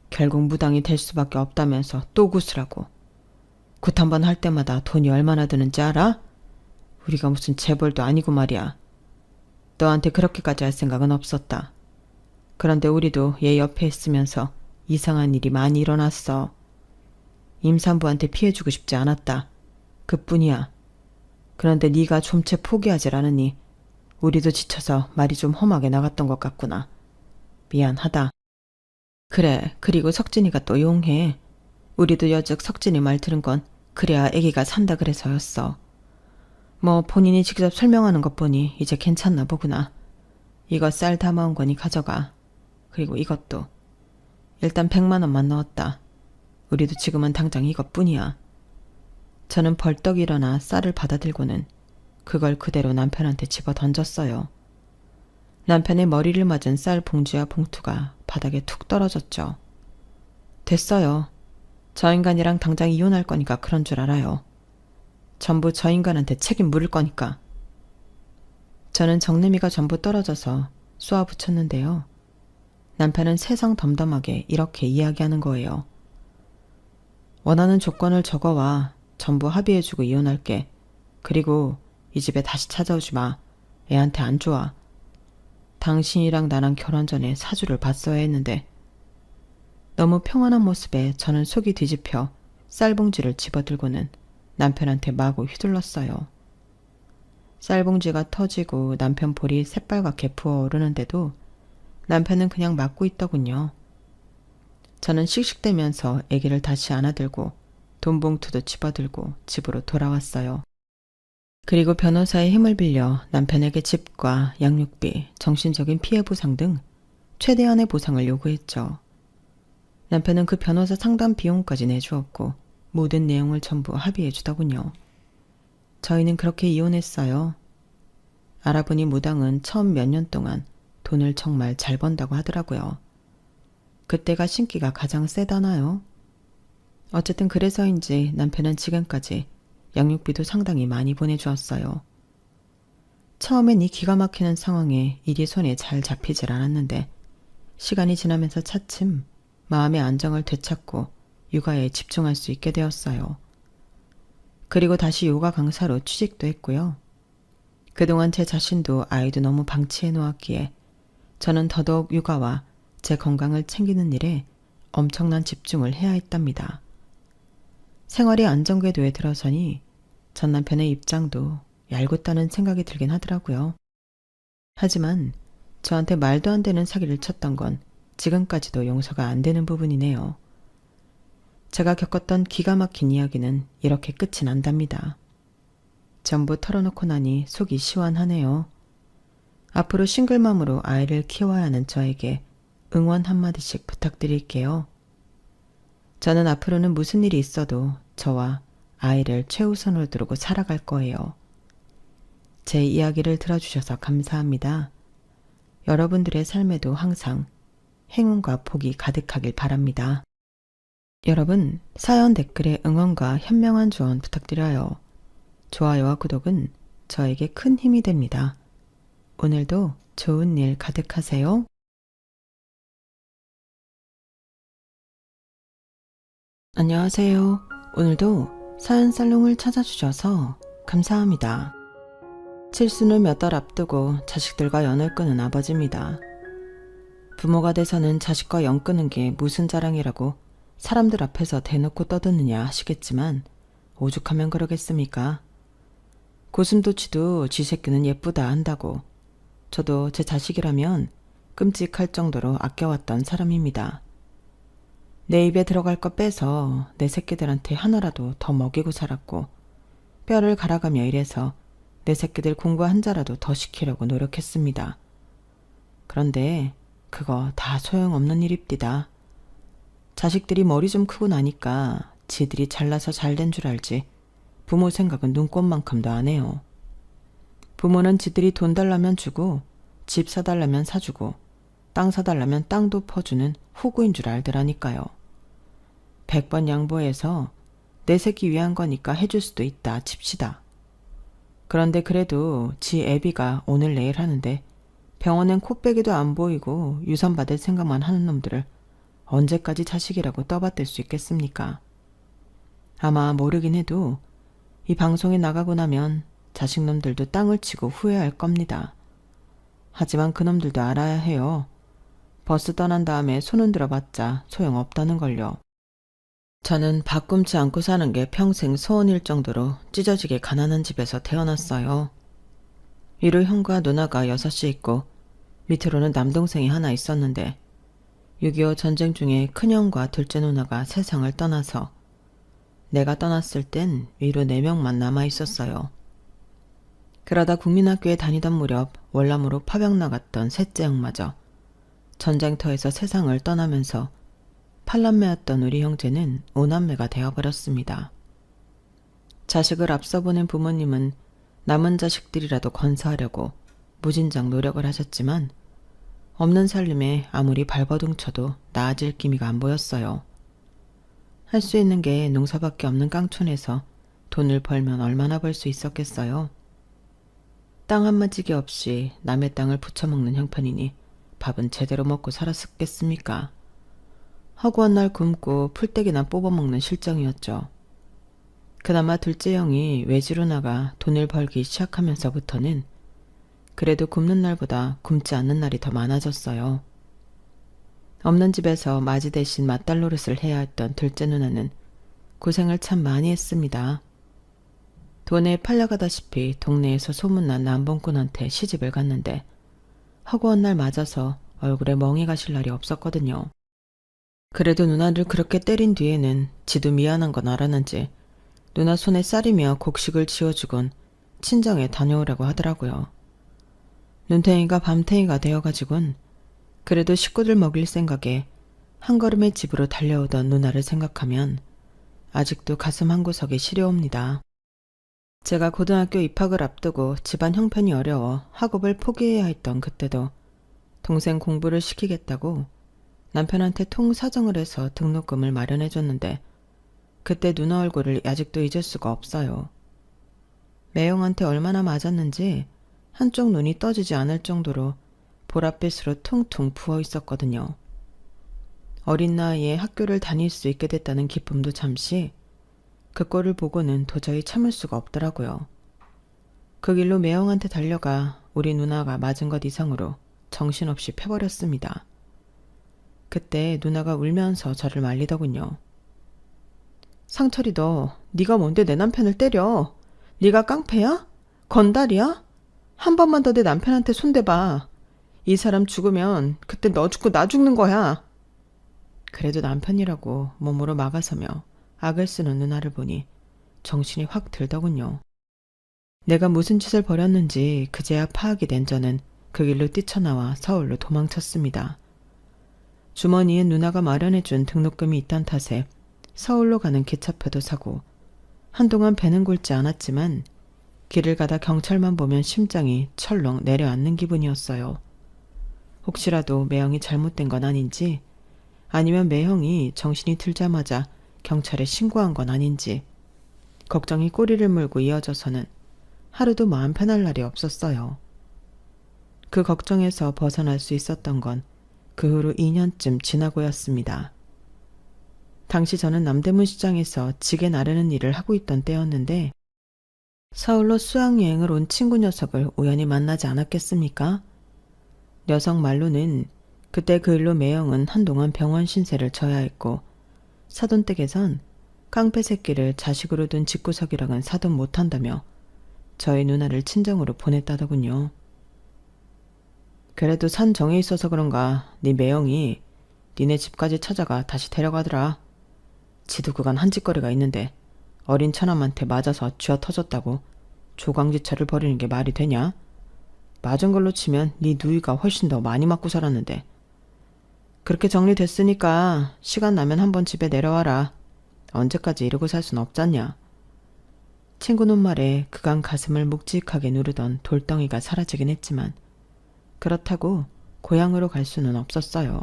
결국 무당이 될 수밖에 없다면서 또 굿을 하고 굿 한 번 할 때마다 돈이 얼마나 드는지 알아? 우리가 무슨 재벌도 아니고 말이야. 너한테 그렇게까지 할 생각은 없었다. 그런데 우리도 얘 옆에 있으면서 이상한 일이 많이 일어났어. 임산부한테 피해주고 싶지 않았다. 그뿐이야. 그런데 네가 좀채 포기하질 않으니 우리도 지쳐서 말이 좀 험하게 나갔던 것 같구나. 미안하다. 그래, 그리고 석진이가 또 용해. 우리도 여즉 석진이 말 들은 건 그래야 아기가 산다 그래서였어. 뭐 본인이 직접 설명하는 것 보니 이제 괜찮나 보구나. 이거 쌀 담아온 거니 가져가. 그리고 이것도. 일단 100만 원만 넣었다. 우리도 지금은 당장 이것뿐이야. 저는 벌떡 일어나 쌀을 받아들고는 그걸 그대로 남편한테 집어 던졌어요. 남편의 머리를 맞은 쌀 봉지와 봉투가 바닥에 툭 떨어졌죠. 됐어요. 저 인간이랑 당장 이혼할 거니까 그런 줄 알아요. 전부 저 인간한테 책임 물을 거니까. 저는 정내미가 전부 떨어져서 쏘아붙였는데요. 남편은 세상 덤덤하게 이렇게 이야기하는 거예요. 원하는 조건을 적어와. 전부 합의해주고 이혼할게. 그리고 이 집에 다시 찾아오지 마. 애한테 안 좋아. 당신이랑 나랑 결혼 전에 사주를 봤어야 했는데. 너무 평안한 모습에 저는 속이 뒤집혀 쌀봉지를 집어들고는 남편한테 마구 휘둘렀어요. 쌀봉지가 터지고 남편 볼이 새빨갛게 부어오르는데도 남편은 그냥 맞고 있더군요. 저는 씩씩대면서 아기를 다시 안아들고 돈봉투도 집어들고 집으로 돌아왔어요. 그리고 변호사의 힘을 빌려 남편에게 집과 양육비, 정신적인 피해 보상 등 최대한의 보상을 요구했죠. 남편은 그 변호사 상담 비용까지 내주었고 모든 내용을 전부 합의해 주더군요. 저희는 그렇게 이혼했어요. 알아보니 무당은 처음 몇 년 동안 돈을 정말 잘 번다고 하더라고요. 그때가 신기가 가장 세다나요? 어쨌든 그래서인지 남편은 지금까지 양육비도 상당히 많이 보내주었어요. 처음엔 이 기가 막히는 상황에 일이 손에 잘 잡히질 않았는데 시간이 지나면서 차츰 마음의 안정을 되찾고 육아에 집중할 수 있게 되었어요. 그리고 다시 요가 강사로 취직도 했고요. 그동안 제 자신도 아이도 너무 방치해 놓았기에 저는 더더욱 육아와 제 건강을 챙기는 일에 엄청난 집중을 해야 했답니다. 생활이 안정궤도에 들어서니 전 남편의 입장도 얄궂다는 생각이 들긴 하더라고요. 하지만 저한테 말도 안 되는 사기를 쳤던 건 지금까지도 용서가 안 되는 부분이네요. 제가 겪었던 기가 막힌 이야기는 이렇게 끝이 난답니다. 전부 털어놓고 나니 속이 시원하네요. 앞으로 싱글맘으로 아이를 키워야 하는 저에게 응원 한마디씩 부탁드릴게요. 저는 앞으로는 무슨 일이 있어도 저와 아이를 최우선으로 두고 살아갈 거예요. 제 이야기를 들어주셔서 감사합니다. 여러분들의 삶에도 항상 행운과 복이 가득하길 바랍니다. 여러분, 사연 댓글에 응원과 현명한 조언 부탁드려요. 좋아요와 구독은 저에게 큰 힘이 됩니다. 오늘도 좋은 일 가득하세요. 안녕하세요. 오늘도 사연 살롱을 찾아주셔서 감사합니다. 칠순을 몇 달 앞두고 자식들과 연을 끄는 아버지입니다. 부모가 돼서는 자식과 연 끄는 게 무슨 자랑이라고 사람들 앞에서 대놓고 떠드느냐 하시겠지만 오죽하면 그러겠습니까? 고슴도치도 쥐 새끼는 예쁘다 한다고 저도 제 자식이라면 끔찍할 정도로 아껴왔던 사람입니다. 내 입에 들어갈 거 빼서 내 새끼들한테 하나라도 더 먹이고 살았고 뼈를 갈아가며 일해서 내 새끼들 공부 한 자라도 더 시키려고 노력했습니다. 그런데 그거 다 소용없는 일입디다. 자식들이 머리 좀 크고 나니까 지들이 잘나서 잘된 줄 알지 부모 생각은 눈꼽만큼도 안 해요. 부모는 지들이 돈 달라면 주고 집 사달라면 사주고 땅 사달라면 땅도 퍼주는 호구인 줄 알더라니까요. 100번 양보해서 내 새끼 위한 거니까 해줄 수도 있다 칩시다. 그런데 그래도 지 애비가 오늘 내일 하는데 병원엔 코빼기도 안 보이고 유산 받을 생각만 하는 놈들을 언제까지 자식이라고 떠받들 수 있겠습니까? 아마 모르긴 해도 이 방송에 나가고 나면 자식놈들도 땅을 치고 후회할 겁니다. 하지만 그놈들도 알아야 해요. 버스 떠난 다음에 손 흔들어봤자 소용없다는 걸요. 저는 밥 굶지 않고 사는 게 평생 소원일 정도로 찢어지게 가난한 집에서 태어났어요. 위로 형과 누나가 6이 있고 밑으로는 남동생이 하나 있었는데 6.25 전쟁 중에 큰형과 둘째 누나가 세상을 떠나서 내가 떠났을 땐 위로 4명만 남아있었어요. 그러다 국민학교에 다니던 무렵 월남으로 파병 나갔던 셋째 형마저 전쟁터에서 세상을 떠나면서 팔남매였던 우리 형제는 5남매가 되어버렸습니다. 자식을 앞서 보낸 부모님은 남은 자식들이라도 건사하려고 무진장 노력을 하셨지만 없는 살림에 아무리 발버둥 쳐도 나아질 기미가 안 보였어요. 할 수 있는 게 농사밖에 없는 깡촌에서 돈을 벌면 얼마나 벌 수 있었겠어요. 땅 한마지기 없이 남의 땅을 부쳐먹는 형편이니 밥은 제대로 먹고 살았겠습니까? 허구한 날 굶고 풀떼기나 뽑아먹는 실정이었죠. 그나마 둘째 형이 외지로 나가 돈을 벌기 시작하면서부터는 그래도 굶는 날보다 굶지 않는 날이 더 많아졌어요. 없는 집에서 맞이 대신 맏딸 노릇을 해야 했던 둘째 누나는 고생을 참 많이 했습니다. 돈에 팔려가다시피 동네에서 소문난 남봉꾼한테 시집을 갔는데 허구한 날 맞아서 얼굴에 멍이 가실 날이 없었거든요. 그래도 누나를 그렇게 때린 뒤에는 지도 미안한 건 알았는지 누나 손에 쌀이며 곡식을 지어주곤 친정에 다녀오라고 하더라고요. 눈탱이가 밤탱이가 되어가지곤 그래도 식구들 먹일 생각에 한 걸음에 집으로 달려오던 누나를 생각하면 아직도 가슴 한구석이 시려옵니다. 제가 고등학교 입학을 앞두고 집안 형편이 어려워 학업을 포기해야 했던 그때도 동생 공부를 시키겠다고 남편한테 통사정을 해서 등록금을 마련해줬는데 그때 누나 얼굴을 아직도 잊을 수가 없어요. 매형한테 얼마나 맞았는지 한쪽 눈이 떠지지 않을 정도로 보랏빛으로 퉁퉁 부어 있었거든요. 어린 나이에 학교를 다닐 수 있게 됐다는 기쁨도 잠시 그 꼴을 보고는 도저히 참을 수가 없더라고요. 그 길로 매형한테 달려가 우리 누나가 맞은 것 이상으로 정신없이 패버렸습니다. 그때 누나가 울면서 저를 말리더군요. 상철이 너 네가 뭔데 내 남편을 때려? 네가 깡패야? 건달이야? 한 번만 더 내 남편한테 손대봐. 이 사람 죽으면 그때 너 죽고 나 죽는 거야. 그래도 남편이라고 몸으로 막아서며 악을 쓰는 누나를 보니 정신이 확 들더군요. 내가 무슨 짓을 벌였는지 그제야 파악이 된 저는 그 길로 뛰쳐나와 서울로 도망쳤습니다. 주머니에 누나가 마련해준 등록금이 있던 탓에 서울로 가는 기차표도 사고 한동안 배는 곪지 않았지만 길을 가다 경찰만 보면 심장이 철렁 내려앉는 기분이었어요. 혹시라도 매형이 잘못된 건 아닌지 아니면 매형이 정신이 들자마자 경찰에 신고한 건 아닌지 걱정이 꼬리를 물고 이어져서는 하루도 마음 편할 날이 없었어요. 그 걱정에서 벗어날 수 있었던 건 그 후로 2년쯤 지나고였습니다. 당시 저는 남대문 시장에서 지게 나르는 일을 하고 있던 때였는데 서울로 수학여행을 온 친구 녀석을 우연히 만나지 않았겠습니까? 녀석 말로는 그때 그 일로 매형은 한동안 병원 신세를 져야 했고 사돈댁에선 깡패 새끼를 자식으로 둔 집구석이랑은 사돈 못한다며 저희 누나를 친정으로 보냈다더군요. 그래도 산 정에 있어서 그런가 네 매형이 니네 집까지 찾아가 다시 데려가더라. 지도 그간 한 짓거리가 있는데 어린 처남한테 맞아서 쥐어 터졌다고 조강지처를 벌이는 게 말이 되냐? 맞은 걸로 치면 네 누이가 훨씬 더 많이 맞고 살았는데 그렇게 정리됐으니까 시간 나면 한번 집에 내려와라. 언제까지 이러고 살 순 없잖냐. 친구는 말에 그간 가슴을 묵직하게 누르던 돌덩이가 사라지긴 했지만 그렇다고 고향으로 갈 수는 없었어요.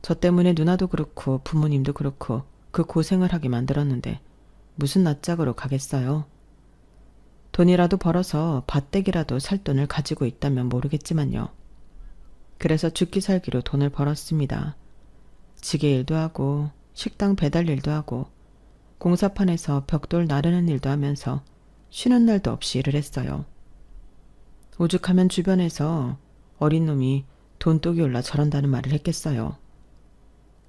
저 때문에 누나도 그렇고 부모님도 그렇고 그 고생을 하게 만들었는데 무슨 낯짝으로 가겠어요. 돈이라도 벌어서 밭대기라도 살 돈을 가지고 있다면 모르겠지만요. 그래서 죽기 살기로 돈을 벌었습니다. 지게 일도 하고 식당 배달 일도 하고 공사판에서 벽돌 나르는 일도 하면서 쉬는 날도 없이 일을 했어요. 오죽하면 주변에서 어린 놈이 돈독이 올라 저런다는 말을 했겠어요.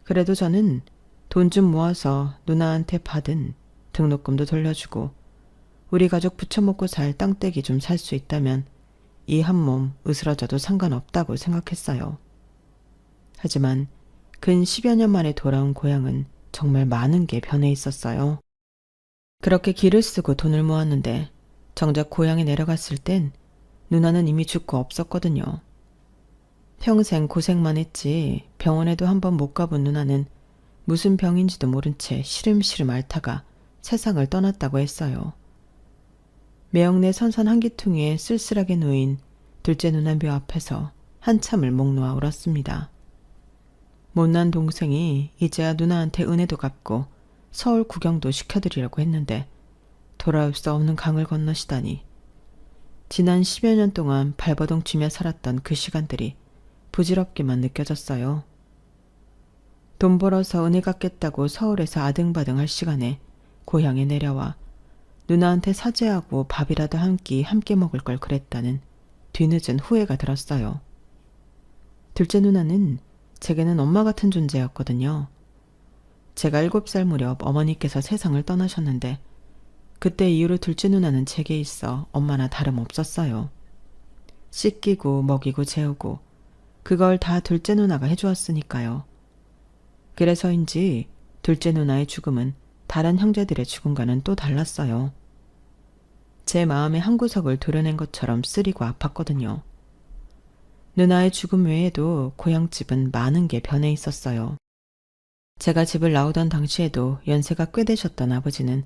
그래도 저는 돈 좀 모아서 누나한테 받은 등록금도 돌려주고 우리 가족 부쳐먹고 살 땅떼기 좀 살 수 있다면 이 한 몸 으스러져도 상관없다고 생각했어요. 하지만 근 10여 년 만에 돌아온 고향은 정말 많은 게 변해 있었어요. 그렇게 길을 쓰고 돈을 모았는데 정작 고향에 내려갔을 땐 누나는 이미 죽고 없었거든요. 평생 고생만 했지 병원에도 한번 못 가본 누나는 무슨 병인지도 모른 채 시름시름 앓다가 세상을 떠났다고 했어요. 매형네 선선 한기퉁이에 쓸쓸하게 놓인 둘째 누나 묘 앞에서 한참을 목 놓아 울었습니다. 못난 동생이 이제야 누나한테 은혜도 갚고 서울 구경도 시켜드리려고 했는데 돌아올 수 없는 강을 건너시다니. 지난 10여 년 동안 발버둥 치며 살았던 그 시간들이 부질없게만 느껴졌어요. 돈 벌어서 은혜 갚겠다고 서울에서 아등바등 할 시간에 고향에 내려와 누나한테 사죄하고 밥이라도 한 끼 함께 먹을 걸 그랬다는 뒤늦은 후회가 들었어요. 둘째 누나는 제게는 엄마 같은 존재였거든요. 제가 7살 무렵 어머니께서 세상을 떠나셨는데 그때 이후로 둘째 누나는 제게 있어 엄마나 다름없었어요. 씻기고 먹이고 재우고 그걸 다 둘째 누나가 해주었으니까요. 그래서인지 둘째 누나의 죽음은 다른 형제들의 죽음과는 또 달랐어요. 제 마음의 한구석을 도려낸 것처럼 쓰리고 아팠거든요. 누나의 죽음 외에도 고향집은 많은 게 변해 있었어요. 제가 집을 나오던 당시에도 연세가 꽤 되셨던 아버지는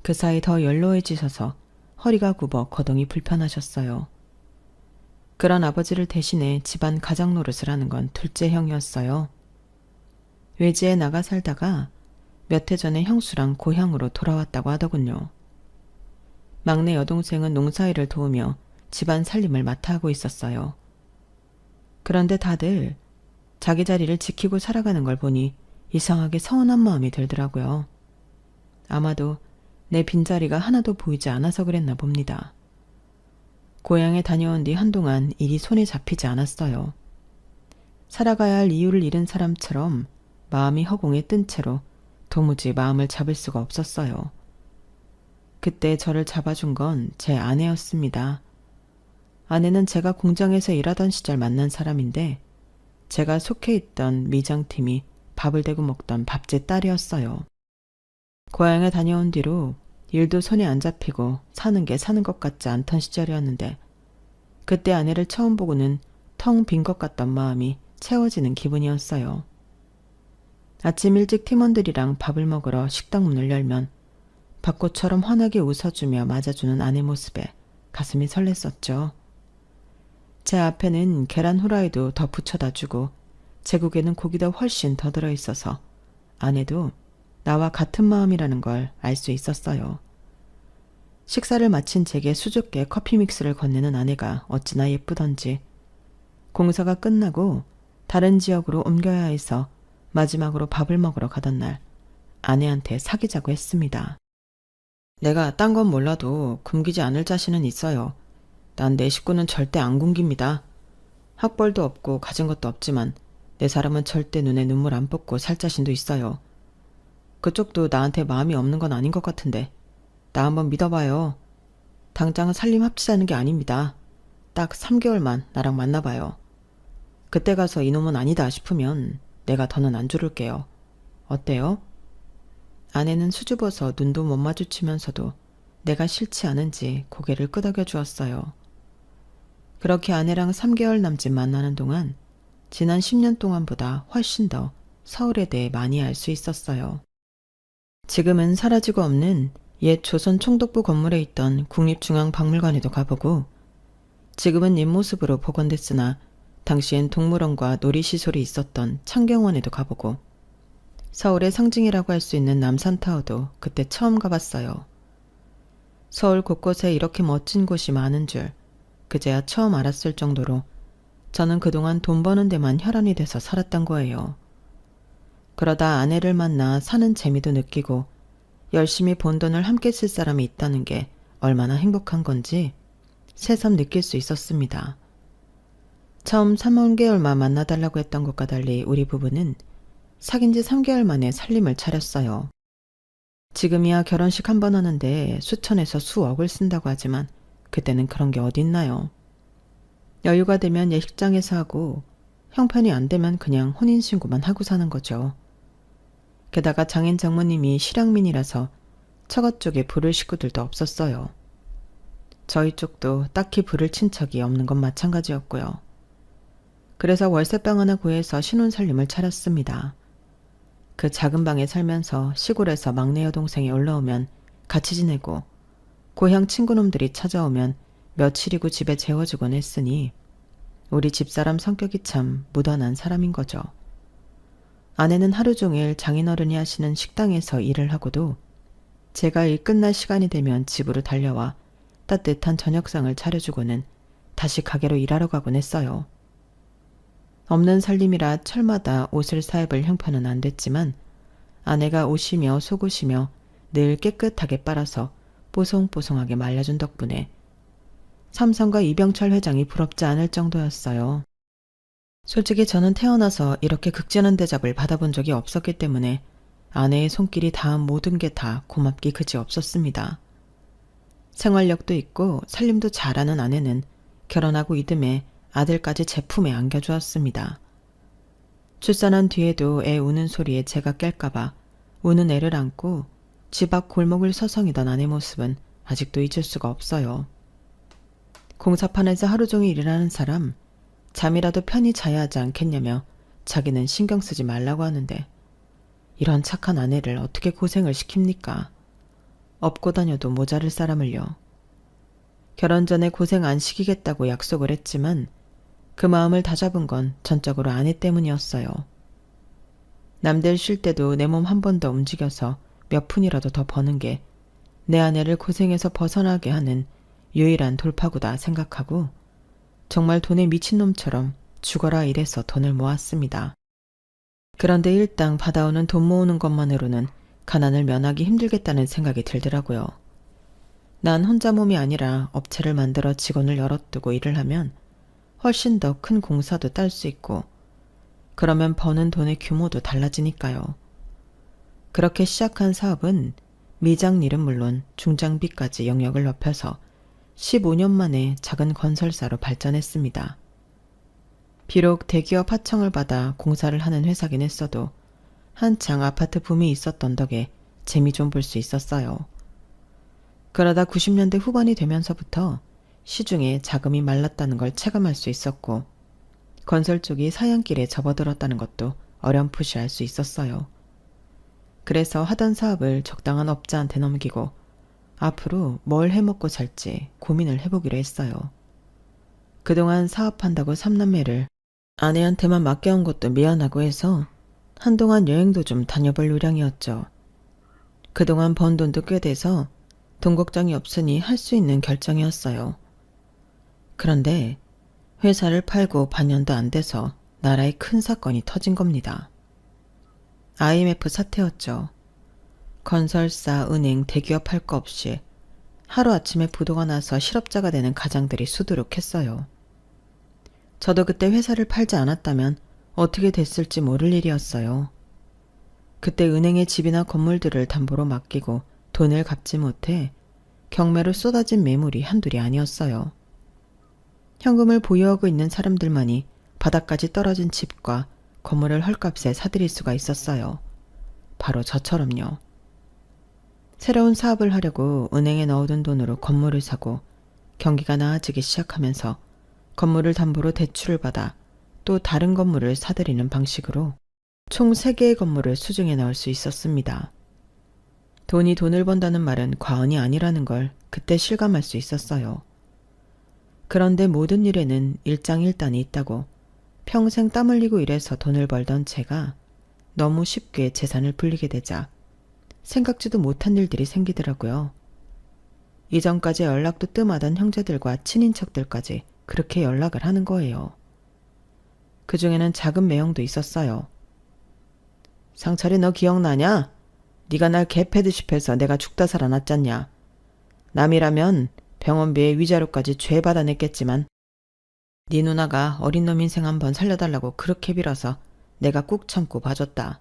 그 사이 더 연로해지셔서 허리가 굽어 거동이 불편하셨어요. 그런 아버지를 대신해 집안 가장 노릇을 하는 건 둘째 형이었어요. 외지에 나가 살다가 몇 해 전에 형수랑 고향으로 돌아왔다고 하더군요. 막내 여동생은 농사일을 도우며 집안 살림을 맡아 하고 있었어요. 그런데 다들 자기 자리를 지키고 살아가는 걸 보니 이상하게 서운한 마음이 들더라고요. 아마도 내 빈자리가 하나도 보이지 않아서 그랬나 봅니다. 고향에 다녀온 뒤 한동안 일이 손에 잡히지 않았어요. 살아가야 할 이유를 잃은 사람처럼 마음이 허공에 뜬 채로 도무지 마음을 잡을 수가 없었어요. 그때 저를 잡아준 건 제 아내였습니다. 아내는 제가 공장에서 일하던 시절 만난 사람인데 제가 속해 있던 미장팀이 밥을 대고 먹던 밥집 딸이었어요. 고향에 다녀온 뒤로 일도 손에 안 잡히고 사는 게 사는 것 같지 않던 시절이었는데 그때 아내를 처음 보고는 텅 빈 것 같던 마음이 채워지는 기분이었어요. 아침 일찍 팀원들이랑 밥을 먹으러 식당 문을 열면 벚꽃처럼 환하게 웃어주며 맞아주는 아내 모습에 가슴이 설렜었죠. 제 앞에는 계란 후라이도 더 부쳐다 주고 제국에는 고기도 훨씬 더 들어있어서 아내도 나와 같은 마음이라는 걸 알 수 있었어요. 식사를 마친 제게 수줍게 커피 믹스를 건네는 아내가 어찌나 예쁘던지 공사가 끝나고 다른 지역으로 옮겨야 해서 마지막으로 밥을 먹으러 가던 날 아내한테 사귀자고 했습니다. 내가 딴 건 몰라도 굶기지 않을 자신은 있어요. 난 내 식구는 절대 안 굶깁니다. 학벌도 없고 가진 것도 없지만 내 사람은 절대 눈에 눈물 안 뽑고 살 자신도 있어요. 그쪽도 나한테 마음이 없는 건 아닌 것 같은데 나 한번 믿어봐요. 당장 살림 합치자는 게 아닙니다. 딱 3개월만 나랑 만나봐요. 그때 가서 이놈은 아니다 싶으면 내가 더는 안 조를게요. 어때요? 아내는 수줍어서 눈도 못 마주치면서도 내가 싫지 않은지 고개를 끄덕여 주었어요. 그렇게 아내랑 3개월 남짓 만나는 동안 지난 10년 동안보다 훨씬 더 서울에 대해 많이 알 수 있었어요. 지금은 사라지고 없는 옛 조선 총독부 건물에 있던 국립중앙박물관에도 가보고 지금은 옛 모습으로 복원됐으나 당시엔 동물원과 놀이시설이 있었던 창경원에도 가보고 서울의 상징이라고 할 수 있는 남산타워도 그때 처음 가봤어요. 서울 곳곳에 이렇게 멋진 곳이 많은 줄 그제야 처음 알았을 정도로 저는 그동안 돈 버는 데만 혈안이 돼서 살았던 거예요. 그러다 아내를 만나 사는 재미도 느끼고 열심히 번 돈을 함께 쓸 사람이 있다는 게 얼마나 행복한 건지 새삼 느낄 수 있었습니다. 처음 3개월만 만나달라고 했던 것과 달리 우리 부부는 사귄 지 3개월 만에 살림을 차렸어요. 지금이야 결혼식 한 번 하는데 수천에서 수억을 쓴다고 하지만 그때는 그런 게 어딨나요. 여유가 되면 예식장에서 하고 형편이 안 되면 그냥 혼인신고만 하고 사는 거죠. 게다가 장인 장모님이 실향민이라서 처가 쪽에 부를 식구들도 없었어요. 저희 쪽도 딱히 부를 친척이 없는 건 마찬가지였고요. 그래서 월세방 하나 구해서 신혼살림을 차렸습니다. 그 작은 방에 살면서 시골에서 막내 여동생이 올라오면 같이 지내고 고향 친구놈들이 찾아오면 며칠이고 집에 재워주곤 했으니 우리 집사람 성격이 참 무던한 사람인 거죠. 아내는 하루 종일 장인어른이 하시는 식당에서 일을 하고도 제가 일 끝날 시간이 되면 집으로 달려와 따뜻한 저녁상을 차려주고는 다시 가게로 일하러 가곤 했어요. 없는 살림이라 철마다 옷을 사입을 형편은 안 됐지만 아내가 옷이며 속옷이며 늘 깨끗하게 빨아서 뽀송뽀송하게 말려준 덕분에 삼성과 이병철 회장이 부럽지 않을 정도였어요. 솔직히 저는 태어나서 이렇게 극진한 대접을 받아본 적이 없었기 때문에 아내의 손길이 닿은 모든 게 다 고맙기 그지 없었습니다. 생활력도 있고 살림도 잘하는 아내는 결혼하고 이듬해 아들까지 제 품에 안겨주었습니다. 출산한 뒤에도 애 우는 소리에 제가 깰까봐 우는 애를 안고 집 앞 골목을 서성이던 아내 모습은 아직도 잊을 수가 없어요. 공사판에서 하루 종일 일하는 사람 잠이라도 편히 자야 하지 않겠냐며 자기는 신경 쓰지 말라고 하는데 이런 착한 아내를 어떻게 고생을 시킵니까? 업고 다녀도 모자랄 사람을요. 결혼 전에 고생 안 시키겠다고 약속을 했지만 그 마음을 다잡은 건 전적으로 아내 때문이었어요. 남들 쉴 때도 내 몸 한 번 더 움직여서 몇 푼이라도 더 버는 게 내 아내를 고생에서 벗어나게 하는 유일한 돌파구다 생각하고 정말 돈에 미친놈처럼 죽어라 일해서 돈을 모았습니다. 그런데 일당 받아오는 돈 모으는 것만으로는 가난을 면하기 힘들겠다는 생각이 들더라고요. 난 혼자 몸이 아니라 업체를 만들어 직원을 열어두고 일을 하면 훨씬 더 큰 공사도 딸 수 있고 그러면 버는 돈의 규모도 달라지니까요. 그렇게 시작한 사업은 미장일은 물론 중장비까지 영역을 넓혀서 15년 만에 작은 건설사로 발전했습니다. 비록 대기업 하청을 받아 공사를 하는 회사긴 했어도 한창 아파트 붐이 있었던 덕에 재미 좀 볼 수 있었어요. 그러다 90년대 후반이 되면서부터 시중에 자금이 말랐다는 걸 체감할 수 있었고 건설 쪽이 사양길에 접어들었다는 것도 어렴풋이 알 수 있었어요. 그래서 하던 사업을 적당한 업자한테 넘기고 앞으로 뭘 해먹고 살지 고민을 해보기로 했어요. 그동안 사업한다고 삼남매를 아내한테만 맡겨온 것도 미안하고 해서 한동안 여행도 좀 다녀볼 요량이었죠. 그동안 번 돈도 꽤 돼서 돈 걱정이 없으니 할 수 있는 결정이었어요. 그런데 회사를 팔고 반년도 안 돼서 나라에 큰 사건이 터진 겁니다. IMF 사태였죠. 건설사, 은행, 대기업 할 거 없이 하루아침에 부도가 나서 실업자가 되는 가장들이 수두룩했어요. 저도 그때 회사를 팔지 않았다면 어떻게 됐을지 모를 일이었어요. 그때 은행에 집이나 건물들을 담보로 맡기고 돈을 갚지 못해 경매로 쏟아진 매물이 한둘이 아니었어요. 현금을 보유하고 있는 사람들만이 바닥까지 떨어진 집과 건물을 헐값에 사들일 수가 있었어요. 바로 저처럼요. 새로운 사업을 하려고 은행에 넣어둔 돈으로 건물을 사고 경기가 나아지기 시작하면서 건물을 담보로 대출을 받아 또 다른 건물을 사들이는 방식으로 총 3개의 건물을 수중에 넣을 수 있었습니다. 돈이 돈을 번다는 말은 과언이 아니라는 걸 그때 실감할 수 있었어요. 그런데 모든 일에는 일장일단이 있다고 평생 땀 흘리고 일해서 돈을 벌던 제가 너무 쉽게 재산을 불리게 되자 생각지도 못한 일들이 생기더라고요. 이전까지 연락도 뜸하던 형제들과 친인척들까지 그렇게 연락을 하는 거예요. 그 중에는 작은 매형도 있었어요. 상철이 너 기억나냐? 네가 날 개패듯이 패서 내가 죽다 살아났잖냐. 남이라면 병원비에 위자료까지 죄 받아냈겠지만 네 누나가 어린 놈 인생 한번 살려달라고 그렇게 빌어서 내가 꾹 참고 봐줬다.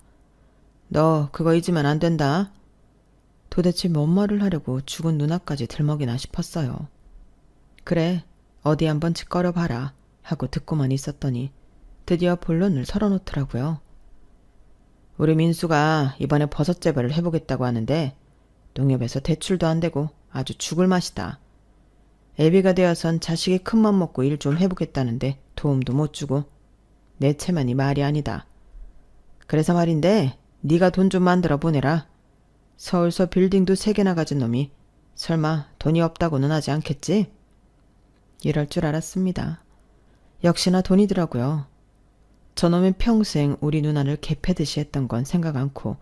너 그거 잊으면 안 된다. 도대체 뭔 말을 하려고 죽은 누나까지 들먹이나 싶었어요. 그래, 어디 한번 짓거려 봐라 하고 듣고만 있었더니 드디어 본론을 털어놓더라고요. 우리 민수가 이번에 버섯 재배를 해보겠다고 하는데 농협에서 대출도 안 되고 아주 죽을 맛이다. 애비가 되어선 자식이 큰맘 먹고 일 좀 해보겠다는데 도움도 못 주고 내 체면이 말이 아니다. 그래서 말인데 네가 돈 좀 만들어 보내라. 서울서 빌딩도 3개나 가진 놈이 설마 돈이 없다고는 하지 않겠지? 이럴 줄 알았습니다. 역시나 돈이더라고요. 저놈이 평생 우리 누나를 개패듯이 했던 건 생각 않고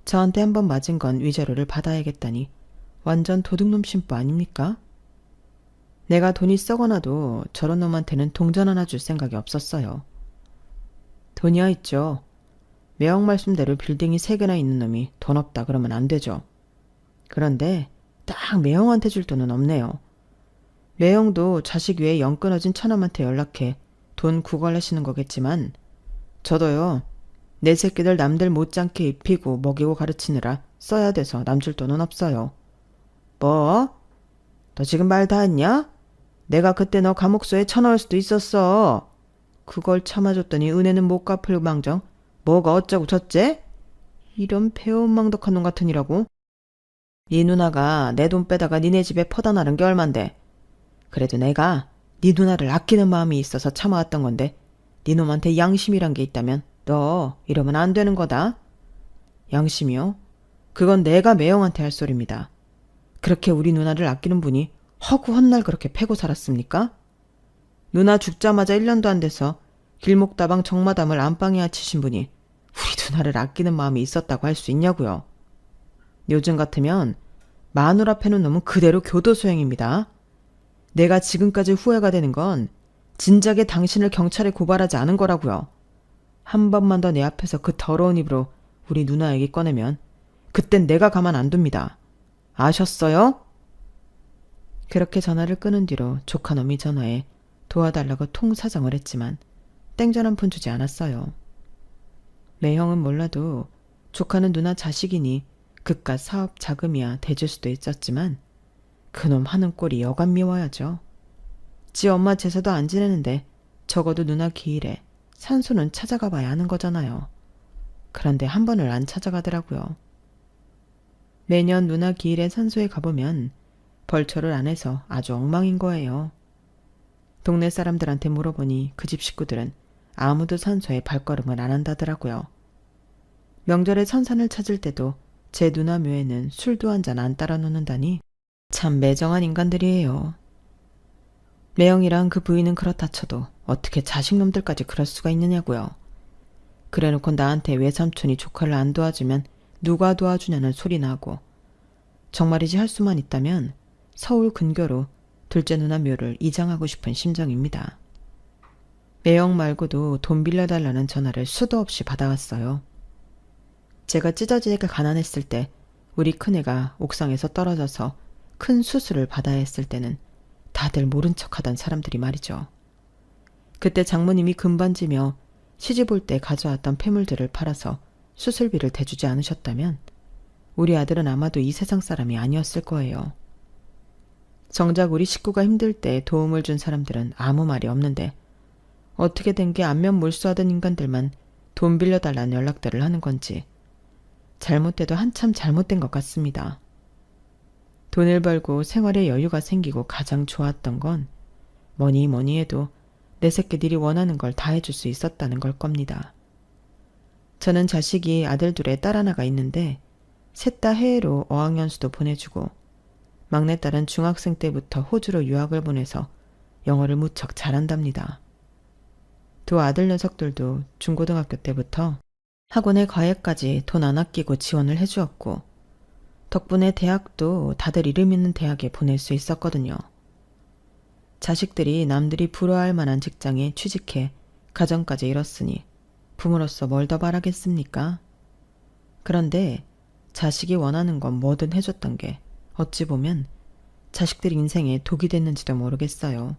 저한테 한번 맞은 건 위자료를 받아야겠다니 완전 도둑놈 심보 아닙니까? 내가 돈이 썩어나도 저런 놈한테는 동전 하나 줄 생각이 없었어요. 돈이야 있죠. 매형 말씀대로 빌딩이 3개나 있는 놈이 돈 없다 그러면 안 되죠. 그런데 딱 매형한테 줄 돈은 없네요. 매형도 자식 외에 영 끊어진 처남한테 연락해 돈 구걸하시는 거겠지만 저도요. 내 새끼들 남들 못지않게 입히고 먹이고 가르치느라 써야 돼서 남 줄 돈은 없어요. 뭐? 너 지금 말 다 했냐? 내가 그때 너 감옥소에 쳐넣을 수도 있었어. 그걸 참아줬더니 은혜는 못 갚을 망정 뭐가 어쩌고 저째? 이런 배은망덕한 놈 같은 이라고? 네 누나가 내 돈 빼다가 니네 집에 퍼다 나른 게 얼만데. 그래도 내가 네 누나를 아끼는 마음이 있어서 참아왔던 건데 네 놈한테 양심이란 게 있다면 너 이러면 안 되는 거다. 양심이요? 그건 내가 매형한테 할 소리입니다. 그렇게 우리 누나를 아끼는 분이 허구 헛날 그렇게 패고 살았습니까? 누나 죽자마자 1년도 안 돼서 길목다방 정마담을 안방에 아치신 분이 우리 누나를 아끼는 마음이 있었다고 할 수 있냐고요. 요즘 같으면 마누라 패는 놈은 그대로 교도소행입니다. 내가 지금까지 후회가 되는 건 진작에 당신을 경찰에 고발하지 않은 거라고요. 한 번만 더 내 앞에서 그 더러운 입으로 우리 누나 얘기 꺼내면 그땐 내가 가만 안 둡니다. 아셨어요? 그렇게 전화를 끊은 뒤로 조카놈이 전화해 도와달라고 통사정을 했지만 땡전 한 푼 주지 않았어요. 매형은 몰라도 조카는 누나 자식이니 그깟 사업 자금이야 대줄 수도 있었지만 그놈 하는 꼴이 여간 미워야죠. 지 엄마 제사도 안 지내는데 적어도 누나 기일에 산소는 찾아가 봐야 하는 거잖아요. 그런데 한 번을 안 찾아가더라고요. 매년 누나 기일에 산소에 가보면 벌초를 안 해서 아주 엉망인 거예요. 동네 사람들한테 물어보니 그 집 식구들은 아무도 산소에 발걸음을 안 한다더라고요. 명절에 선산을 찾을 때도 제 누나 묘에는 술도 한 잔 안 따라 놓는다니 참 매정한 인간들이에요. 매영이랑 그 부인은 그렇다 쳐도 어떻게 자식놈들까지 그럴 수가 있느냐고요. 그래놓고 나한테 외삼촌이 조카를 안 도와주면 누가 도와주냐는 소리 나고, 정말이지 할 수만 있다면 서울 근교로 둘째 누나 묘를 이장하고 싶은 심정입니다. 매영 말고도 돈 빌려달라는 전화를 수도 없이 받아왔어요. 제가 찢어지게 가난했을 때 우리 큰애가 옥상에서 떨어져서 큰 수술을 받아야 했을 때는 다들 모른 척하던 사람들이 말이죠. 그때 장모님이 금반지며 시집 올 때 가져왔던 폐물들을 팔아서 수술비를 대주지 않으셨다면 우리 아들은 아마도 이 세상 사람이 아니었을 거예요. 정작 우리 식구가 힘들 때 도움을 준 사람들은 아무 말이 없는데 어떻게 된 게 안면 몰수하던 인간들만 돈 빌려달라는 연락들을 하는 건지 잘못돼도 한참 잘못된 것 같습니다. 돈을 벌고 생활에 여유가 생기고 가장 좋았던 건 뭐니 해도 내 새끼들이 원하는 걸 다 해줄 수 있었다는 걸 겁니다. 저는 자식이 아들 둘에 딸 하나가 있는데 셋 다 해외로 어학연수도 보내주고 막내딸은 중학생 때부터 호주로 유학을 보내서 영어를 무척 잘한답니다. 두 아들 녀석들도 중고등학교 때부터 학원에 과외까지 돈 안 아끼고 지원을 해주었고 덕분에 대학도 다들 이름 있는 대학에 보낼 수 있었거든요. 자식들이 남들이 부러워할 만한 직장에 취직해 가정까지 이뤘으니 부모로서 뭘 더 바라겠습니까? 그런데 자식이 원하는 건 뭐든 해줬던 게 어찌 보면 자식들 인생에 독이 됐는지도 모르겠어요.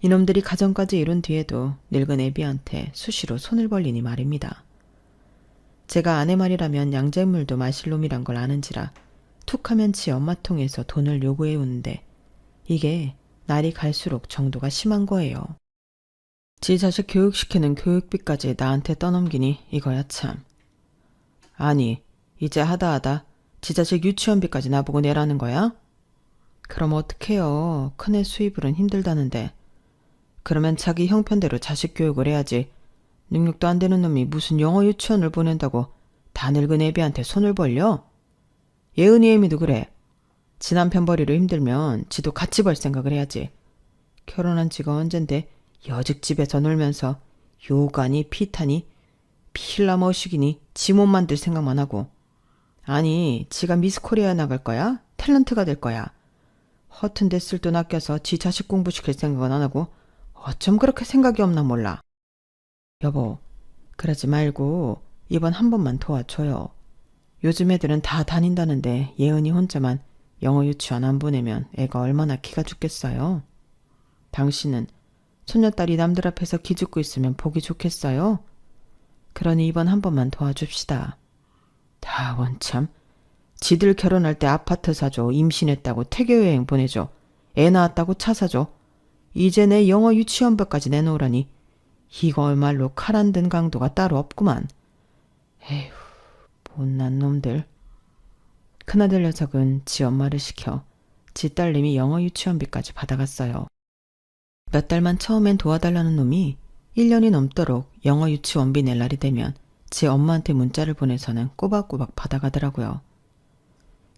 이놈들이 가정까지 이룬 뒤에도 늙은 애비한테 수시로 손을 벌리니 말입니다. 제가 아내 말이라면 양잿물도 마실 놈이란 걸 아는지라 툭하면 지 엄마 통해서 돈을 요구해 오는데 이게 날이 갈수록 정도가 심한 거예요. 지 자식 교육시키는 교육비까지 나한테 떠넘기니 이거야 참. 아니 이제 하다하다 지 자식 유치원비까지 나보고 내라는 거야? 그럼 어떡해요. 큰애 수입으론 힘들다는데. 그러면 자기 형편대로 자식 교육을 해야지. 능력도 안 되는 놈이 무슨 영어 유치원을 보낸다고 다 늙은 애비한테 손을 벌려? 예은이 애미도 그래. 지 남편 벌이로 힘들면 지도 같이 벌 생각을 해야지. 결혼한 지가 언젠데 여직집에서 놀면서 요가니 피타니 필라 머시기니 지 몸 만들 생각만 하고. 아니 지가 미스 코리아 나갈 거야? 탤런트가 될 거야? 허튼데 쓸 돈 아껴서 지 자식 공부시킬 생각은 안 하고 어쩜 그렇게 생각이 없나 몰라. 여보, 그러지 말고 이번 한 번만 도와줘요. 요즘 애들은 다 다닌다는데 예은이 혼자만 영어 유치원 안 보내면 애가 얼마나 기가 죽겠어요. 당신은 손녀딸이 남들 앞에서 기죽고 있으면 보기 좋겠어요? 그러니 이번 한 번만 도와줍시다. 다 원참. 지들 결혼할 때 아파트 사줘, 임신했다고 태교여행 보내줘, 애 낳았다고 차 사줘. 이제 내 영어 유치원비까지 내놓으라니 이거말로 칼 안 든 강도가 따로 없구만. 에휴, 못난 놈들. 큰아들 녀석은 지 엄마를 시켜 지 딸님이 영어 유치원비까지 받아갔어요. 몇 달만 처음엔 도와달라는 놈이 1년이 넘도록 영어 유치원비 낼 날이 되면 지 엄마한테 문자를 보내서는 꼬박꼬박 받아가더라고요.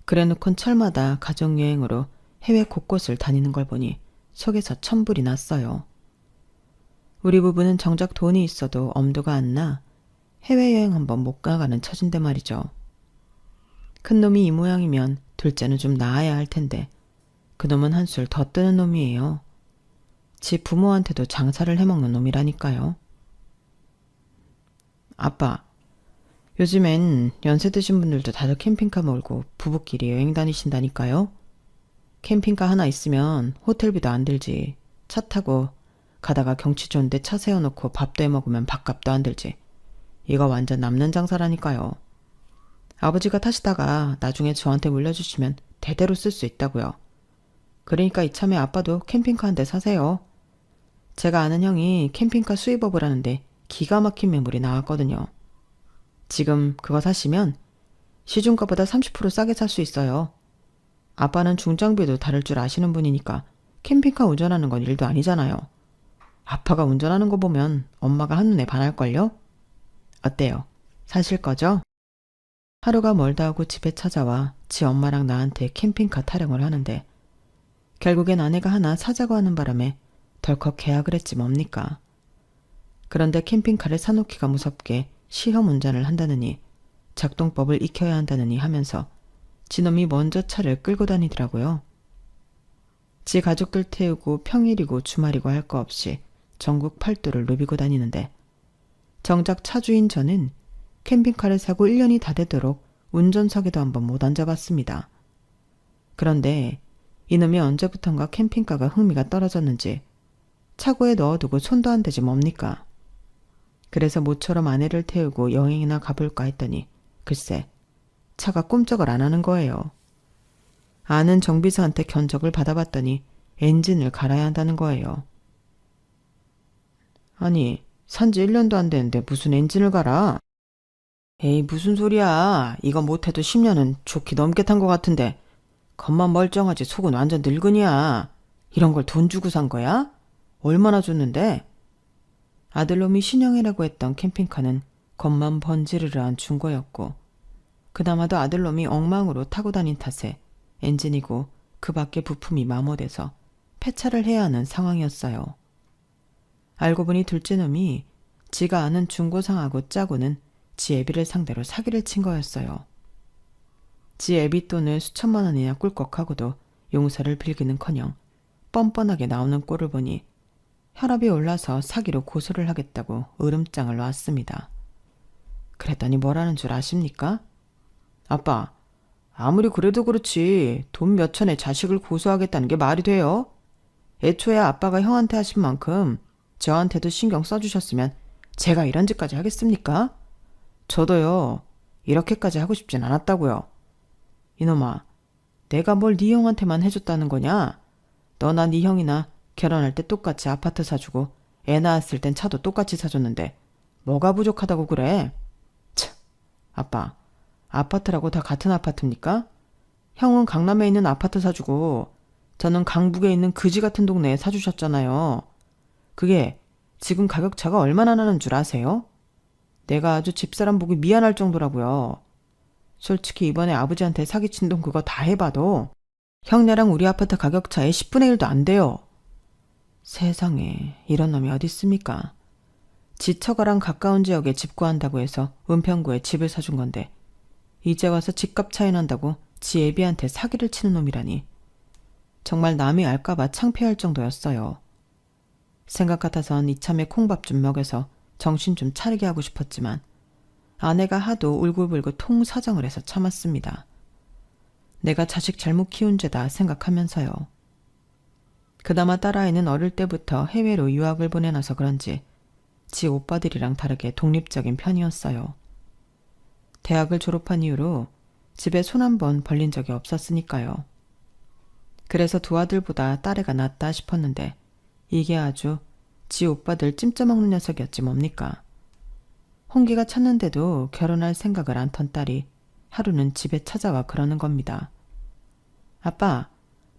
그래놓곤 철마다 가족여행으로 해외 곳곳을 다니는 걸 보니 속에서 천불이 났어요. 우리 부부는 정작 돈이 있어도 엄두가 안 나 해외여행 한번 못 가가는 처진데 말이죠. 큰놈이 이 모양이면 둘째는 좀 나아야 할 텐데 그놈은 한술 더 뜨는 놈이에요. 지 부모한테도 장사를 해먹는 놈이라니까요. 아빠, 요즘엔 연세 드신 분들도 다들 캠핑카 몰고 부부끼리 여행 다니신다니까요. 캠핑카 하나 있으면 호텔비도 안 들지. 차 타고 가다가 경치 좋은데 차 세워놓고 밥도 해먹으면 밥값도 안 들지. 이거 완전 남는 장사라니까요. 아버지가 타시다가 나중에 저한테 물려주시면 대대로 쓸 수 있다고요. 그러니까 이참에 아빠도 캠핑카 한 대 사세요. 제가 아는 형이 캠핑카 수입업을 하는데 기가 막힌 매물이 나왔거든요. 지금 그거 사시면 시중가보다 30% 싸게 살 수 있어요. 아빠는 중장비도 다룰 줄 아시는 분이니까 캠핑카 운전하는 건 일도 아니잖아요. 아빠가 운전하는 거 보면 엄마가 한눈에 반할걸요? 어때요? 사실 거죠? 하루가 멀다 하고 집에 찾아와 지 엄마랑 나한테 캠핑카 타령을 하는데 결국엔 아내가 하나 사자고 하는 바람에 덜컥 계약을 했지 뭡니까. 그런데 캠핑카를 사놓기가 무섭게 시험 운전을 한다느니 작동법을 익혀야 한다느니 하면서 지놈이 먼저 차를 끌고 다니더라고요. 지 가족들 태우고 평일이고 주말이고 할 거 없이 전국 팔도를 누비고 다니는데 정작 차주인 저는 캠핑카를 사고 1년이 다 되도록 운전석에도 한번 못 앉아봤습니다. 그런데 이놈이 언제부턴가 캠핑카가 흥미가 떨어졌는지 차고에 넣어두고 손도 안 대지 뭡니까. 그래서 모처럼 아내를 태우고 여행이나 가볼까 했더니 글쎄 차가 꼼짝을 안 하는 거예요. 아는 정비사한테 견적을 받아봤더니 엔진을 갈아야 한다는 거예요. 아니, 산지 1년도 안 됐는데 무슨 엔진을 갈아? 에이, 무슨 소리야. 이거 못해도 10년은 좋게 넘게 탄 것 같은데 겉만 멀쩡하지 속은 완전 늙은이야. 이런 걸 돈 주고 산 거야? 얼마나 줬는데? 아들놈이 신형이라고 했던 캠핑카는 겉만 번지르르한 중고였고 그나마도 아들놈이 엉망으로 타고 다닌 탓에 엔진이고 그 밖에 부품이 마모돼서 폐차를 해야 하는 상황이었어요. 알고 보니 둘째 놈이 지가 아는 중고상하고 짜고는 지 애비를 상대로 사기를 친 거였어요. 지 애비 돈을 수천만 원이나 꿀꺽하고도 용서를 빌기는커녕 뻔뻔하게 나오는 꼴을 보니 혈압이 올라서 사기로 고소를 하겠다고 으름장을 놨습니다. 그랬더니 뭐라는 줄 아십니까? 아빠, 아무리 그래도 그렇지 돈 몇천에 자식을 고소하겠다는 게 말이 돼요? 애초에 아빠가 형한테 하신 만큼 저한테도 신경 써주셨으면 제가 이런 짓까지 하겠습니까? 저도요, 이렇게까지 하고 싶진 않았다고요. 이놈아, 내가 뭘 네 형한테만 해줬다는 거냐? 너나 네 형이나 결혼할 때 똑같이 아파트 사주고 애 낳았을 땐 차도 똑같이 사줬는데 뭐가 부족하다고 그래? 참, 아빠, 아파트라고 다 같은 아파트입니까? 형은 강남에 있는 아파트 사주고 저는 강북에 있는 그지 같은 동네에 사주셨잖아요. 그게 지금 가격 차가 얼마나 나는 줄 아세요? 내가 아주 집사람 보기 미안할 정도라고요. 솔직히 이번에 아버지한테 사기친 돈 그거 다 해봐도 형네랑 우리 아파트 가격 차의 10분의 1도 안 돼요. 세상에 이런 놈이 어디 있습니까? 지 처가랑 가까운 지역에 집 구한다고 해서 은평구에 집을 사준 건데 이제 와서 집값 차이 난다고 지 애비한테 사기를 치는 놈이라니. 정말 남이 알까봐 창피할 정도였어요. 생각 같아선 이참에 콩밥 좀 먹여서 정신 좀 차리게 하고 싶었지만 아내가 하도 울고불고 통사정을 해서 참았습니다. 내가 자식 잘못 키운 죄다 생각하면서요. 그나마 딸아이는 어릴 때부터 해외로 유학을 보내놔서 그런지 지 오빠들이랑 다르게 독립적인 편이었어요. 대학을 졸업한 이후로 집에 손 한 번 벌린 적이 없었으니까요. 그래서 두 아들보다 딸애가 낫다 싶었는데 이게 아주 지 오빠들 찜쪄먹는 녀석이었지 뭡니까. 홍기가 찼는데도 결혼할 생각을 안 턴 딸이 하루는 집에 찾아와 그러는 겁니다. 아빠,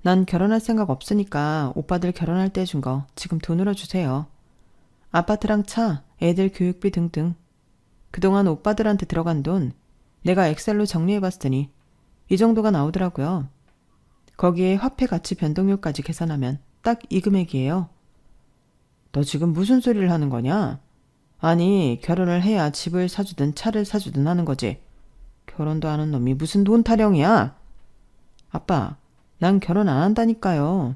난 결혼할 생각 없으니까 오빠들 결혼할 때 준 거 지금 돈으로 주세요. 아파트랑 차, 애들 교육비 등등. 그동안 오빠들한테 들어간 돈 내가 엑셀로 정리해봤더니 이 정도가 나오더라고요. 거기에 화폐 가치 변동률까지 계산하면 딱 이 금액이에요. 너 지금 무슨 소리를 하는 거냐? 아니, 결혼을 해야 집을 사주든 차를 사주든 하는 거지. 결혼도 안 한 놈이 무슨 돈 타령이야? 아빠, 난 결혼 안 한다니까요.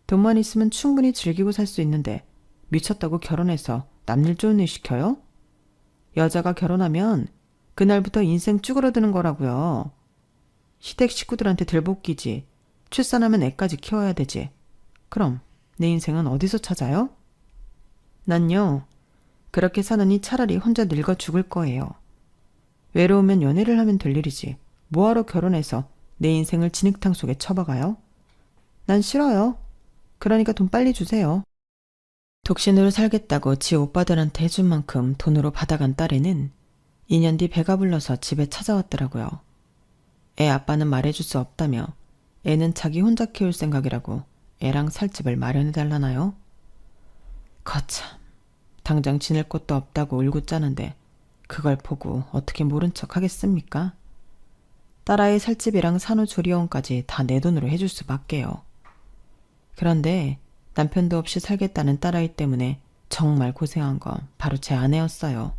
돈만 있으면 충분히 즐기고 살 수 있는데 미쳤다고 결혼해서 남일 좋은 일 시켜요? 여자가 결혼하면 그날부터 인생 쭈그러드는 거라고요. 시댁 식구들한테 들볶이지. 출산하면 애까지 키워야 되지. 그럼 내 인생은 어디서 찾아요? 난요, 그렇게 사느니 차라리 혼자 늙어 죽을 거예요. 외로우면 연애를 하면 될 일이지. 뭐하러 결혼해서 내 인생을 진흙탕 속에 쳐박아요? 난 싫어요. 그러니까 돈 빨리 주세요. 독신으로 살겠다고 지 오빠들한테 해준 만큼 돈으로 받아간 딸애는 2년 뒤 배가 불러서 집에 찾아왔더라고요. 애 아빠는 말해줄 수 없다며 애는 자기 혼자 키울 생각이라고 애랑 살 집을 마련해달라나요? 거참, 당장 지낼 곳도 없다고 울고 짜는데 그걸 보고 어떻게 모른 척 하겠습니까? 딸아이 살 집이랑 산후조리원까지 다 내 돈으로 해줄 수밖에요. 그런데 남편도 없이 살겠다는 딸아이 때문에 정말 고생한 건 바로 제 아내였어요.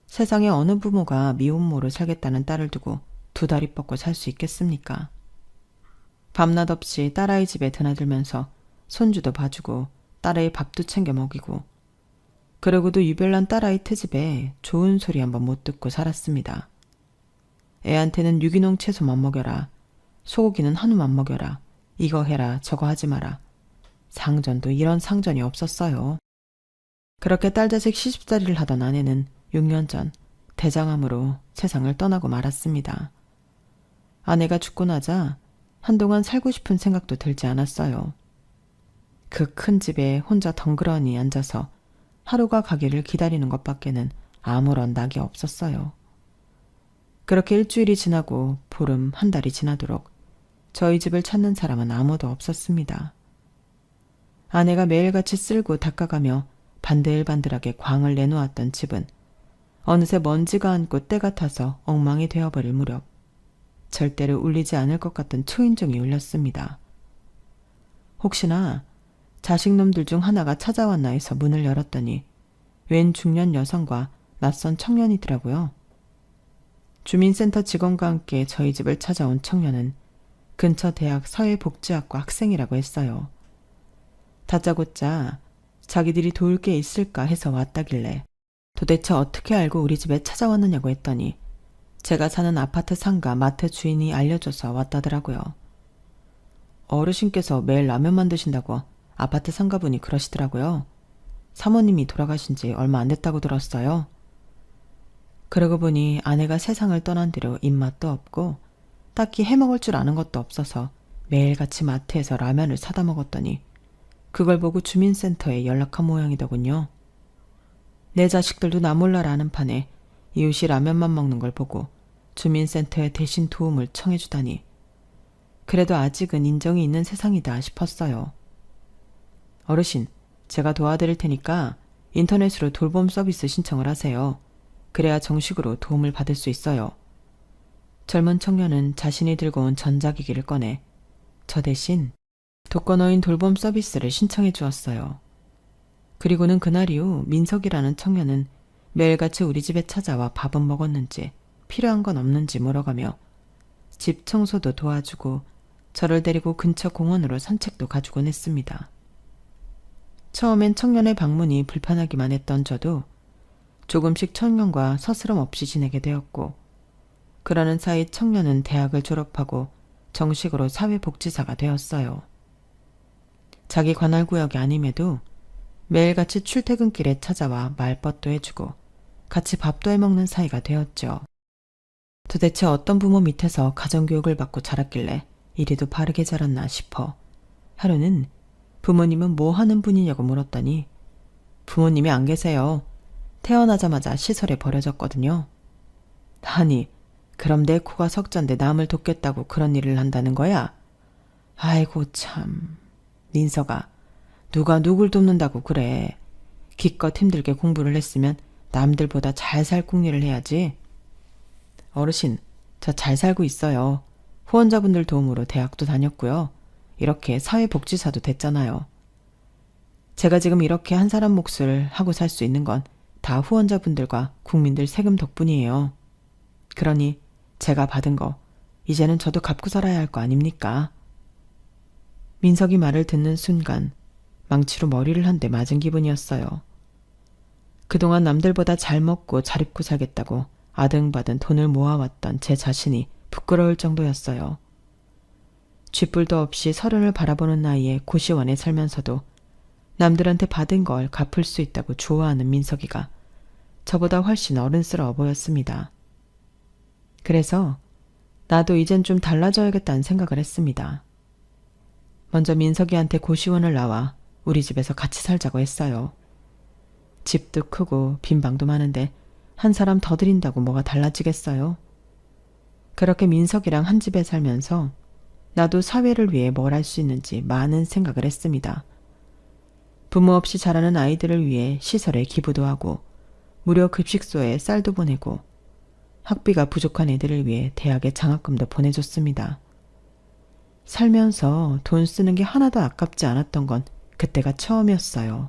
세상에 어느 부모가 미혼모로 살겠다는 딸을 두고 두 다리 뻗고 살 수 있겠습니까? 밤낮 없이 딸아이 집에 드나들면서 손주도 봐주고 딸아이 밥도 챙겨 먹이고 그러고도 유별난 딸아이 트집에 좋은 소리 한번 못 듣고 살았습니다. 애한테는 유기농 채소만 먹여라. 소고기는 한우만 먹여라. 이거 해라 저거 하지 마라. 상전도 이런 상전이 없었어요. 그렇게 딸자식 시집살이를 하던 아내는 6년 전 대장암으로 세상을 떠나고 말았습니다. 아내가 죽고 나자 한동안 살고 싶은 생각도 들지 않았어요. 그 큰 집에 혼자 덩그러니 앉아서 하루가 가기를 기다리는 것밖에는 아무런 낙이 없었어요. 그렇게 일주일이 지나고 보름 한 달이 지나도록 저희 집을 찾는 사람은 아무도 없었습니다. 아내가 매일같이 쓸고 닦아가며 반들반들하게 광을 내놓았던 집은 어느새 먼지가 앉고 때가 타서 엉망이 되어버릴 무렵 절대로 울리지 않을 것 같은 초인종이 울렸습니다. 혹시나 자식놈들 중 하나가 찾아왔나 해서 문을 열었더니 웬 중년 여성과 낯선 청년이더라고요. 주민센터 직원과 함께 저희 집을 찾아온 청년은 근처 대학 사회복지학과 학생이라고 했어요. 다짜고짜 자기들이 도울 게 있을까 해서 왔다길래 도대체 어떻게 알고 우리 집에 찾아왔느냐고 했더니 제가 사는 아파트 상가 마트 주인이 알려줘서 왔다더라고요. 어르신께서 매일 라면 만드신다고 아파트 상가분이 그러시더라고요. 사모님이 돌아가신 지 얼마 안 됐다고 들었어요. 그러고 보니 아내가 세상을 떠난 뒤로 입맛도 없고 딱히 해먹을 줄 아는 것도 없어서 매일같이 마트에서 라면을 사다 먹었더니 그걸 보고 주민센터에 연락한 모양이더군요. 내 자식들도 나 몰라라는 판에 이웃이 라면만 먹는 걸 보고 주민센터에 대신 도움을 청해주다니 그래도 아직은 인정이 있는 세상이다 싶었어요. 어르신, 제가 도와드릴 테니까 인터넷으로 돌봄 서비스 신청을 하세요. 그래야 정식으로 도움을 받을 수 있어요. 젊은 청년은 자신이 들고 온 전자기기를 꺼내 저 대신 독거노인 돌봄 서비스를 신청해 주었어요. 그리고는 그날 이후 민석이라는 청년은 매일같이 우리 집에 찾아와 밥은 먹었는지 필요한 건 없는지 물어가며 집 청소도 도와주고 저를 데리고 근처 공원으로 산책도 가주곤 했습니다. 처음엔 청년의 방문이 불편하기만 했던 저도 조금씩 청년과 서스럼 없이 지내게 되었고 그러는 사이 청년은 대학을 졸업하고 정식으로 사회복지사가 되었어요. 자기 관할 구역이 아님에도 매일같이 출퇴근길에 찾아와 말벗도 해주고 같이 밥도 해먹는 사이가 되었죠. 도대체 어떤 부모 밑에서 가정교육을 받고 자랐길래 이리도 바르게 자랐나 싶어 하루는 부모님은 뭐 하는 분이냐고 물었더니 부모님이 안 계세요. 태어나자마자 시설에 버려졌거든요. 아니, 그럼 내 코가 석잔데 남을 돕겠다고 그런 일을 한다는 거야? 아이고 참, 민서가 누가 누굴 돕는다고 그래. 기껏 힘들게 공부를 했으면 남들보다 잘 살 궁리를 해야지. 어르신, 저 잘 살고 있어요. 후원자분들 도움으로 대학도 다녔고요. 이렇게 사회복지사도 됐잖아요. 제가 지금 이렇게 한 사람 몫을 하고 살 수 있는 건 다 후원자분들과 국민들 세금 덕분이에요. 그러니 제가 받은 거 이제는 저도 갚고 살아야 할 거 아닙니까? 민석이 말을 듣는 순간 망치로 머리를 한 대 맞은 기분이었어요. 그동안 남들보다 잘 먹고 잘 입고 살겠다고 아등바등 돈을 모아왔던 제 자신이 부끄러울 정도였어요. 쥐뿔도 없이 서른을 바라보는 나이에 고시원에 살면서도 남들한테 받은 걸 갚을 수 있다고 좋아하는 민석이가 저보다 훨씬 어른스러워 보였습니다. 그래서 나도 이젠 좀 달라져야겠다는 생각을 했습니다. 먼저 민석이한테 고시원을 나와 우리 집에서 같이 살자고 했어요. 집도 크고 빈 방도 많은데 한 사람 더 들인다고 뭐가 달라지겠어요? 그렇게 민석이랑 한 집에 살면서 나도 사회를 위해 뭘 할 수 있는지 많은 생각을 했습니다. 부모 없이 자라는 아이들을 위해 시설에 기부도 하고 무료 급식소에 쌀도 보내고 학비가 부족한 애들을 위해 대학에 장학금도 보내줬습니다. 살면서 돈 쓰는 게 하나도 아깝지 않았던 건 그때가 처음이었어요.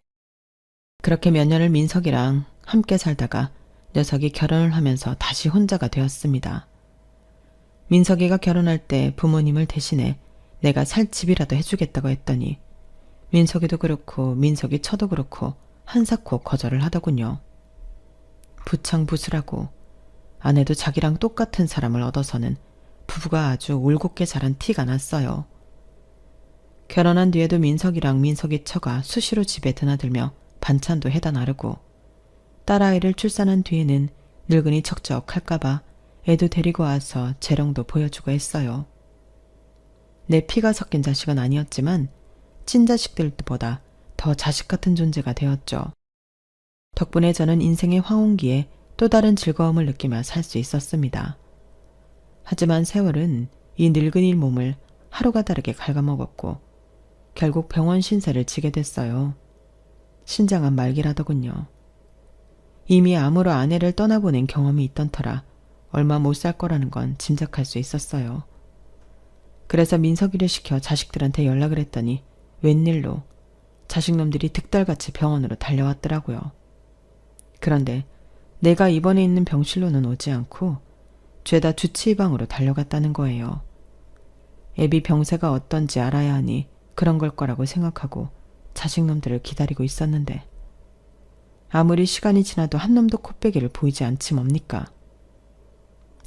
그렇게 몇 년을 민석이랑 함께 살다가 녀석이 결혼을 하면서 다시 혼자가 되었습니다. 민석이가 결혼할 때 부모님을 대신해 내가 살 집이라도 해주겠다고 했더니 민석이도 그렇고 민석이 처도 그렇고 한사코 거절을 하더군요. 부창부수라고 아내도 자기랑 똑같은 사람을 얻어서는 부부가 아주 올곧게 자란 티가 났어요. 결혼한 뒤에도 민석이랑 민석이 처가 수시로 집에 드나들며 반찬도 해다 나르고 딸아이를 출산한 뒤에는 늙은이 척척할까봐 애도 데리고 와서 재롱도 보여주고 했어요. 내 피가 섞인 자식은 아니었지만 친자식들보다 더 자식 같은 존재가 되었죠. 덕분에 저는 인생의 황혼기에 또 다른 즐거움을 느끼며 살 수 있었습니다. 하지만 세월은 이 늙은이 몸을 하루가 다르게 갉아먹었고 결국 병원 신세를 지게 됐어요. 신장암 말기라더군요. 이미 암으로 아내를 떠나보낸 경험이 있던 터라 얼마 못 살 거라는 건 짐작할 수 있었어요. 그래서 민석이를 시켜 자식들한테 연락을 했더니 웬일로 자식놈들이 득달같이 병원으로 달려왔더라고요. 그런데 내가 입원해 있는 병실로는 오지 않고 죄다 주치의방으로 달려갔다는 거예요. 애비 병세가 어떤지 알아야 하니 그런 걸 거라고 생각하고 자식놈들을 기다리고 있었는데 아무리 시간이 지나도 한 놈도 코빼기를 보이지 않지 뭡니까?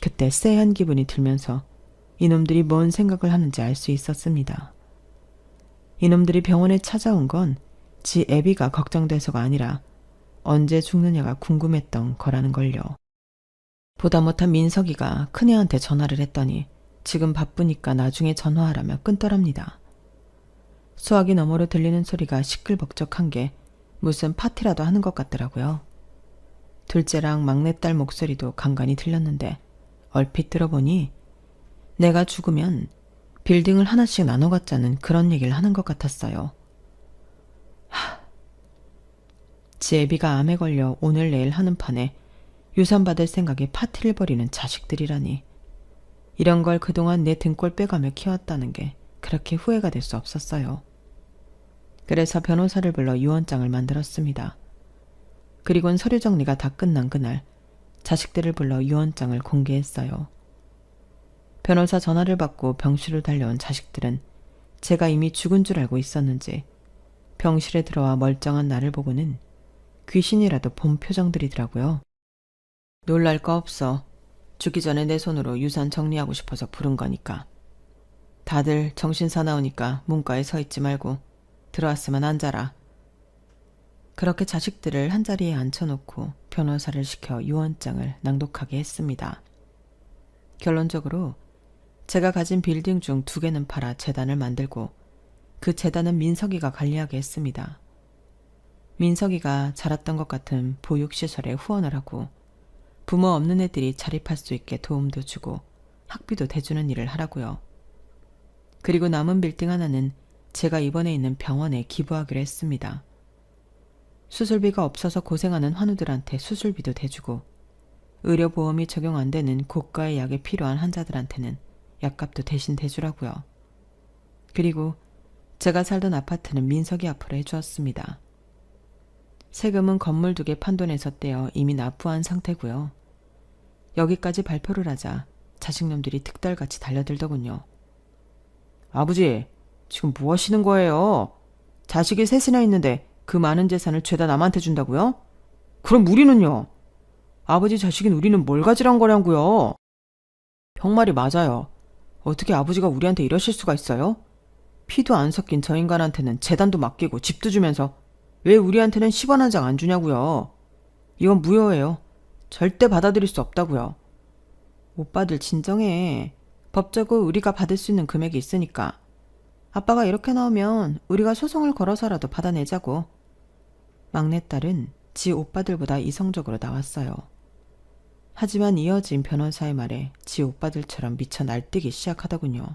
그때 쎄한 기분이 들면서 이놈들이 뭔 생각을 하는지 알 수 있었습니다. 이놈들이 병원에 찾아온 건 지 애비가 걱정돼서가 아니라 언제 죽느냐가 궁금했던 거라는 걸요. 보다 못한 민석이가 큰애한테 전화를 했더니 지금 바쁘니까 나중에 전화하라며 끊더랍니다. 수화기 너머로 들리는 소리가 시끌벅적한 게 무슨 파티라도 하는 것 같더라고요. 둘째랑 막내딸 목소리도 간간히 들렸는데 얼핏 들어보니 내가 죽으면 빌딩을 하나씩 나눠 갖자는 그런 얘기를 하는 것 같았어요. 지 애비가 암에 걸려 오늘 내일 하는 판에 유산 받을 생각에 파티를 벌이는 자식들이라니. 이런 걸 그동안 내 등골 빼가며 키웠다는 게 그렇게 후회가 될 수 없었어요. 그래서 변호사를 불러 유언장을 만들었습니다. 그리고는 서류 정리가 다 끝난 그날 자식들을 불러 유언장을 공개했어요. 변호사 전화를 받고 병실로 달려온 자식들은 제가 이미 죽은 줄 알고 있었는지 병실에 들어와 멀쩡한 나를 보고는 귀신이라도 본 표정들이더라고요. 놀랄 거 없어. 죽기 전에 내 손으로 유산 정리하고 싶어서 부른 거니까. 다들 정신 사나우니까 문과에 서 있지 말고 들어왔으면 앉아라. 그렇게 자식들을 한자리에 앉혀놓고 변호사를 시켜 유언장을 낭독하게 했습니다. 결론적으로 제가 가진 빌딩 중 2개는 팔아 재단을 만들고 그 재단은 민석이가 관리하게 했습니다. 민석이가 자랐던 것 같은 보육시설에 후원을 하고 부모 없는 애들이 자립할 수 있게 도움도 주고 학비도 대주는 일을 하라고요. 그리고 남은 빌딩 하나는 제가 입원해 있는 병원에 기부하기로 했습니다. 수술비가 없어서 고생하는 환우들한테 수술비도 대주고 의료보험이 적용 안 되는 고가의 약이 필요한 환자들한테는 약값도 대신 대주라고요. 그리고 제가 살던 아파트는 민석이 앞으로 해주었습니다. 세금은 건물 2개 판돈에서 떼어 이미 납부한 상태고요. 여기까지 발표를 하자 자식놈들이 득달같이 달려들더군요. 아버지, 지금 뭐 하시는 거예요? 자식이 3이나 있는데 그 많은 재산을 죄다 남한테 준다고요? 그럼 우리는요? 아버지 자식인 우리는 뭘 가지란 거냐고요? 병말이 맞아요. 어떻게 아버지가 우리한테 이러실 수가 있어요? 피도 안 섞인 저 인간한테는 재단도 맡기고 집도 주면서 왜 우리한테는 10원 한 장 안 주냐고요? 이건 무효예요. 절대 받아들일 수 없다고요. 오빠들 진정해. 법적으로 우리가 받을 수 있는 금액이 있으니까. 아빠가 이렇게 나오면 우리가 소송을 걸어서라도 받아내자고. 막내딸은 지 오빠들보다 이성적으로 나왔어요. 하지만 이어진 변호사의 말에 지 오빠들처럼 미쳐 날뛰기 시작하더군요.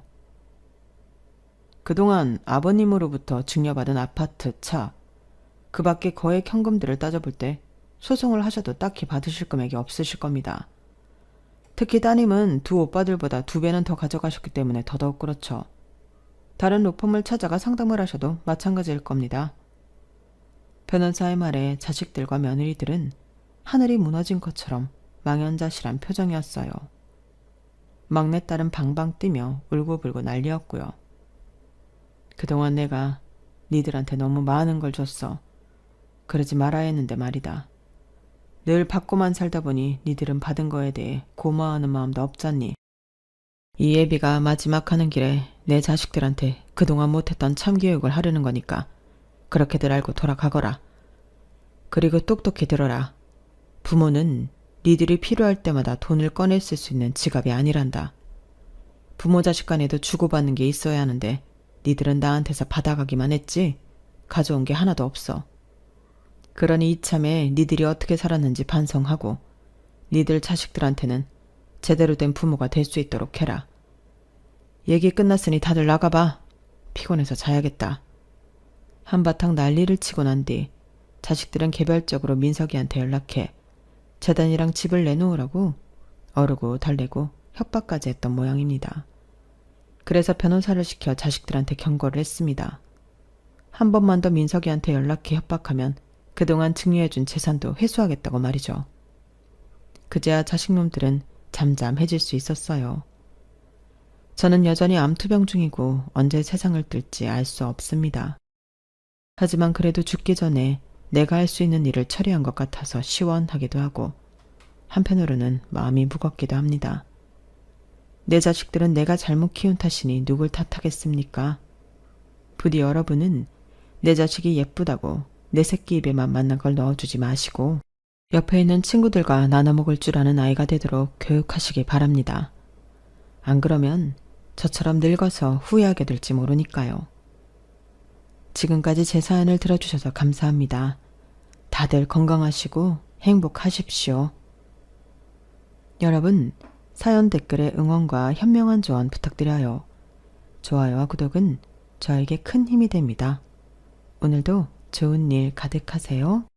그동안 아버님으로부터 증여받은 아파트, 차, 그 밖에 거액 현금들을 따져볼 때 소송을 하셔도 딱히 받으실 금액이 없으실 겁니다. 특히 따님은 두 오빠들보다 2배는 더 가져가셨기 때문에 더더욱 그렇죠. 다른 로펌을 찾아가 상담을 하셔도 마찬가지일 겁니다. 변호사의 말에 자식들과 며느리들은 하늘이 무너진 것처럼 망연자실한 표정이었어요. 막내딸은 방방 뛰며 울고불고 난리였고요. 그동안 내가 니들한테 너무 많은 걸 줬어. 그러지 말아야 했는데 말이다. 늘 받고만 살다 보니 니들은 받은 거에 대해 고마워하는 마음도 없잖니. 이 예비가 마지막 하는 길에 내 자식들한테 그동안 못했던 참교육을 하려는 거니까 그렇게들 알고 돌아가거라. 그리고 똑똑히 들어라. 부모는 니들이 필요할 때마다 돈을 꺼내 쓸 수 있는 지갑이 아니란다. 부모 자식 간에도 주고받는 게 있어야 하는데 니들은 나한테서 받아가기만 했지 가져온 게 하나도 없어. 그러니 이참에 니들이 어떻게 살았는지 반성하고 니들 자식들한테는 제대로 된 부모가 될 수 있도록 해라. 얘기 끝났으니 다들 나가봐. 피곤해서 자야겠다. 한바탕 난리를 치고 난 뒤 자식들은 개별적으로 민석이한테 연락해 재단이랑 집을 내놓으라고 어르고 달래고 협박까지 했던 모양입니다. 그래서 변호사를 시켜 자식들한테 경고를 했습니다. 한 번만 더 민석이한테 연락해 협박하면 그동안 증여해준 재산도 회수하겠다고 말이죠. 그제야 자식놈들은 잠잠해질 수 있었어요. 저는 여전히 암투병 중이고 언제 세상을 뜰지 알 수 없습니다. 하지만 그래도 죽기 전에 내가 할 수 있는 일을 처리한 것 같아서 시원하기도 하고 한편으로는 마음이 무겁기도 합니다. 내 자식들은 내가 잘못 키운 탓이니 누굴 탓하겠습니까? 부디 여러분은 내 자식이 예쁘다고 내 새끼 입에만 맞는 걸 넣어주지 마시고 옆에 있는 친구들과 나눠 먹을 줄 아는 아이가 되도록 교육하시기 바랍니다. 안 그러면 저처럼 늙어서 후회하게 될지 모르니까요. 지금까지 제 사연을 들어주셔서 감사합니다. 다들 건강하시고 행복하십시오. 여러분, 사연 댓글에 응원과 현명한 조언 부탁드려요. 좋아요와 구독은 저에게 큰 힘이 됩니다. 오늘도 좋은 일 가득하세요.